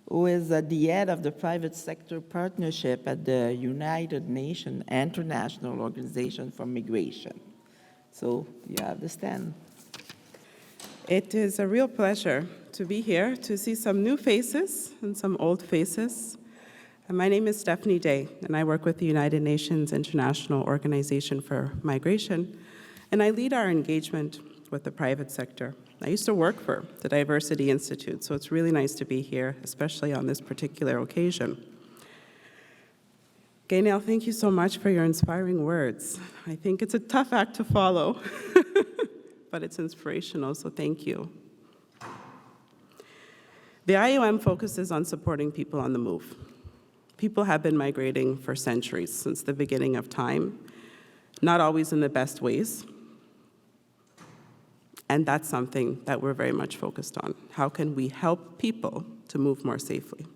who is the head of the private sector partnership at the United Nations International Organization for Migration. So, you have the stand. It is a real pleasure to be here, to see some new faces and some old faces. And my name is Stephanie Day, and I work with the United Nations International Organization for Migration, and I lead our engagement with the private sector. I used to work for the Diversity Institute, so it's really nice to be here, especially on this particular occasion. Gaynel, thank you so much for your inspiring words. I think it's a tough act to follow, but it's inspirational, so thank you. The IOM focuses on supporting people on the move. People have been migrating for centuries, since the beginning of time, not always in the best ways. And that's something that we're very much focused on. How can we help people to move more safely?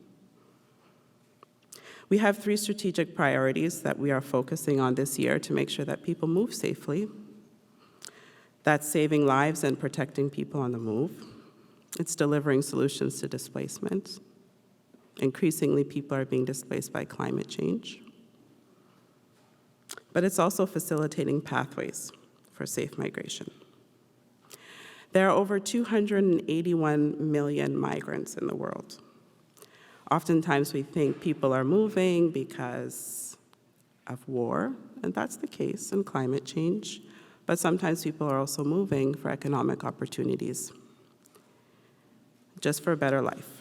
We have 3 strategic priorities that we are focusing on this year to make sure that people move safely. That's saving lives and protecting people on the move. It's delivering solutions to displacement. Increasingly, people are being displaced by climate change. But it's also facilitating pathways for safe migration. There are over 281 million migrants in the world. Oftentimes, we think people are moving because of war, and that's the case, and climate change. But sometimes people are also moving for economic opportunities, just for a better life.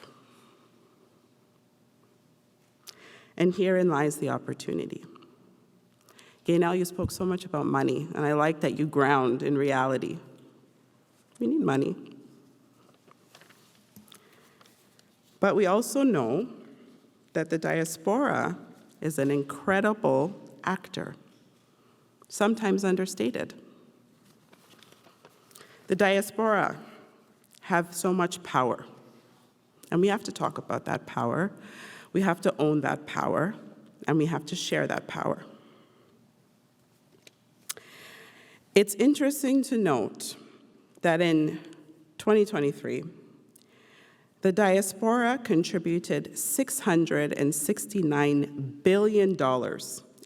And herein lies the opportunity. Gaynel, you spoke so much about money, and I like that you ground in reality. We need money. But we also know that the diaspora is an incredible actor, sometimes understated. The diaspora have so much power, and we have to talk about that power. We have to own that power, and we have to share that power. It's interesting to note that in 2023, the diaspora contributed $669 billion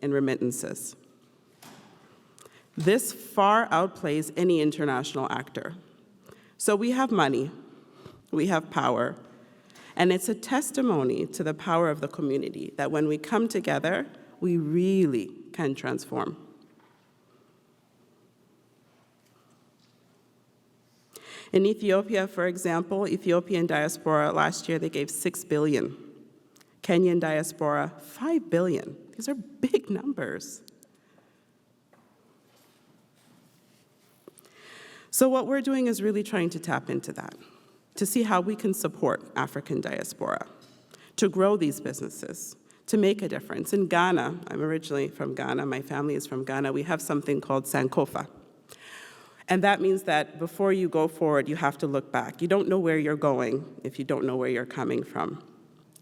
in remittances. This far outplays any international actor. So we have money, we have power, and it's a testimony to the power of the community that when we come together, we really can transform. In Ethiopia, for example, Ethiopian diaspora last year, they gave $6 billion. Kenyan diaspora, $5 billion. These are big numbers. So what we're doing is really trying to tap into that, to see how we can support African diaspora, to grow these businesses, to make a difference. In Ghana, I'm originally from Ghana, my family is from Ghana, we have something called Sankofa. And that means that before you go forward, you have to look back. You don't know where you're going if you don't know where you're coming from.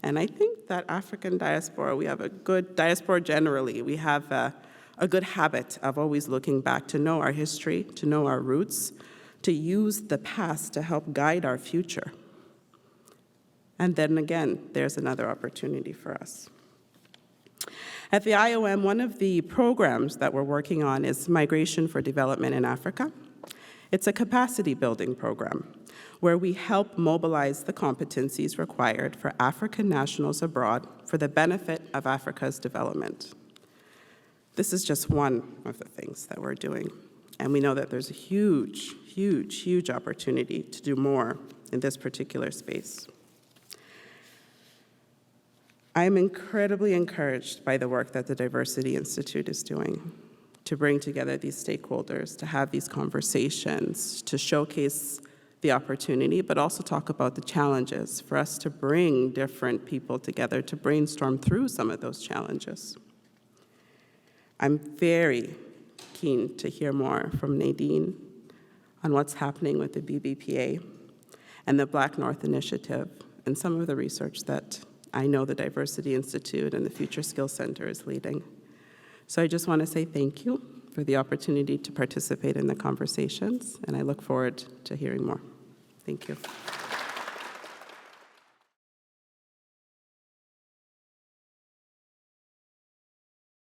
And I think that African diaspora, we have a good, diaspora generally, we have a good habit of always looking back to know our history, to know our roots, to use the past to help guide our future. And then again, there's another opportunity for us. At the IOM, one of the programs that we're working on is Migration for Development in Africa. It's a capacity building program where we help mobilize the competencies required for African nationals abroad for the benefit of Africa's development. This is just one of the things that we're doing. And we know that there's a huge, huge, huge opportunity to do more in this particular space. I am incredibly encouraged by the work that the Diversity Institute is doing to bring together these stakeholders, to have these conversations, to showcase the opportunity, but also talk about the challenges, for us to bring different people together to brainstorm through some of those challenges. I'm very keen to hear more from Nadine on what's happening with the BBPA and the Black North Initiative and some of the research that I know the Diversity Institute and the Future Skills Center is leading. So I just want to say thank you for the opportunity to participate in the conversations, and I look forward to hearing more. Thank you.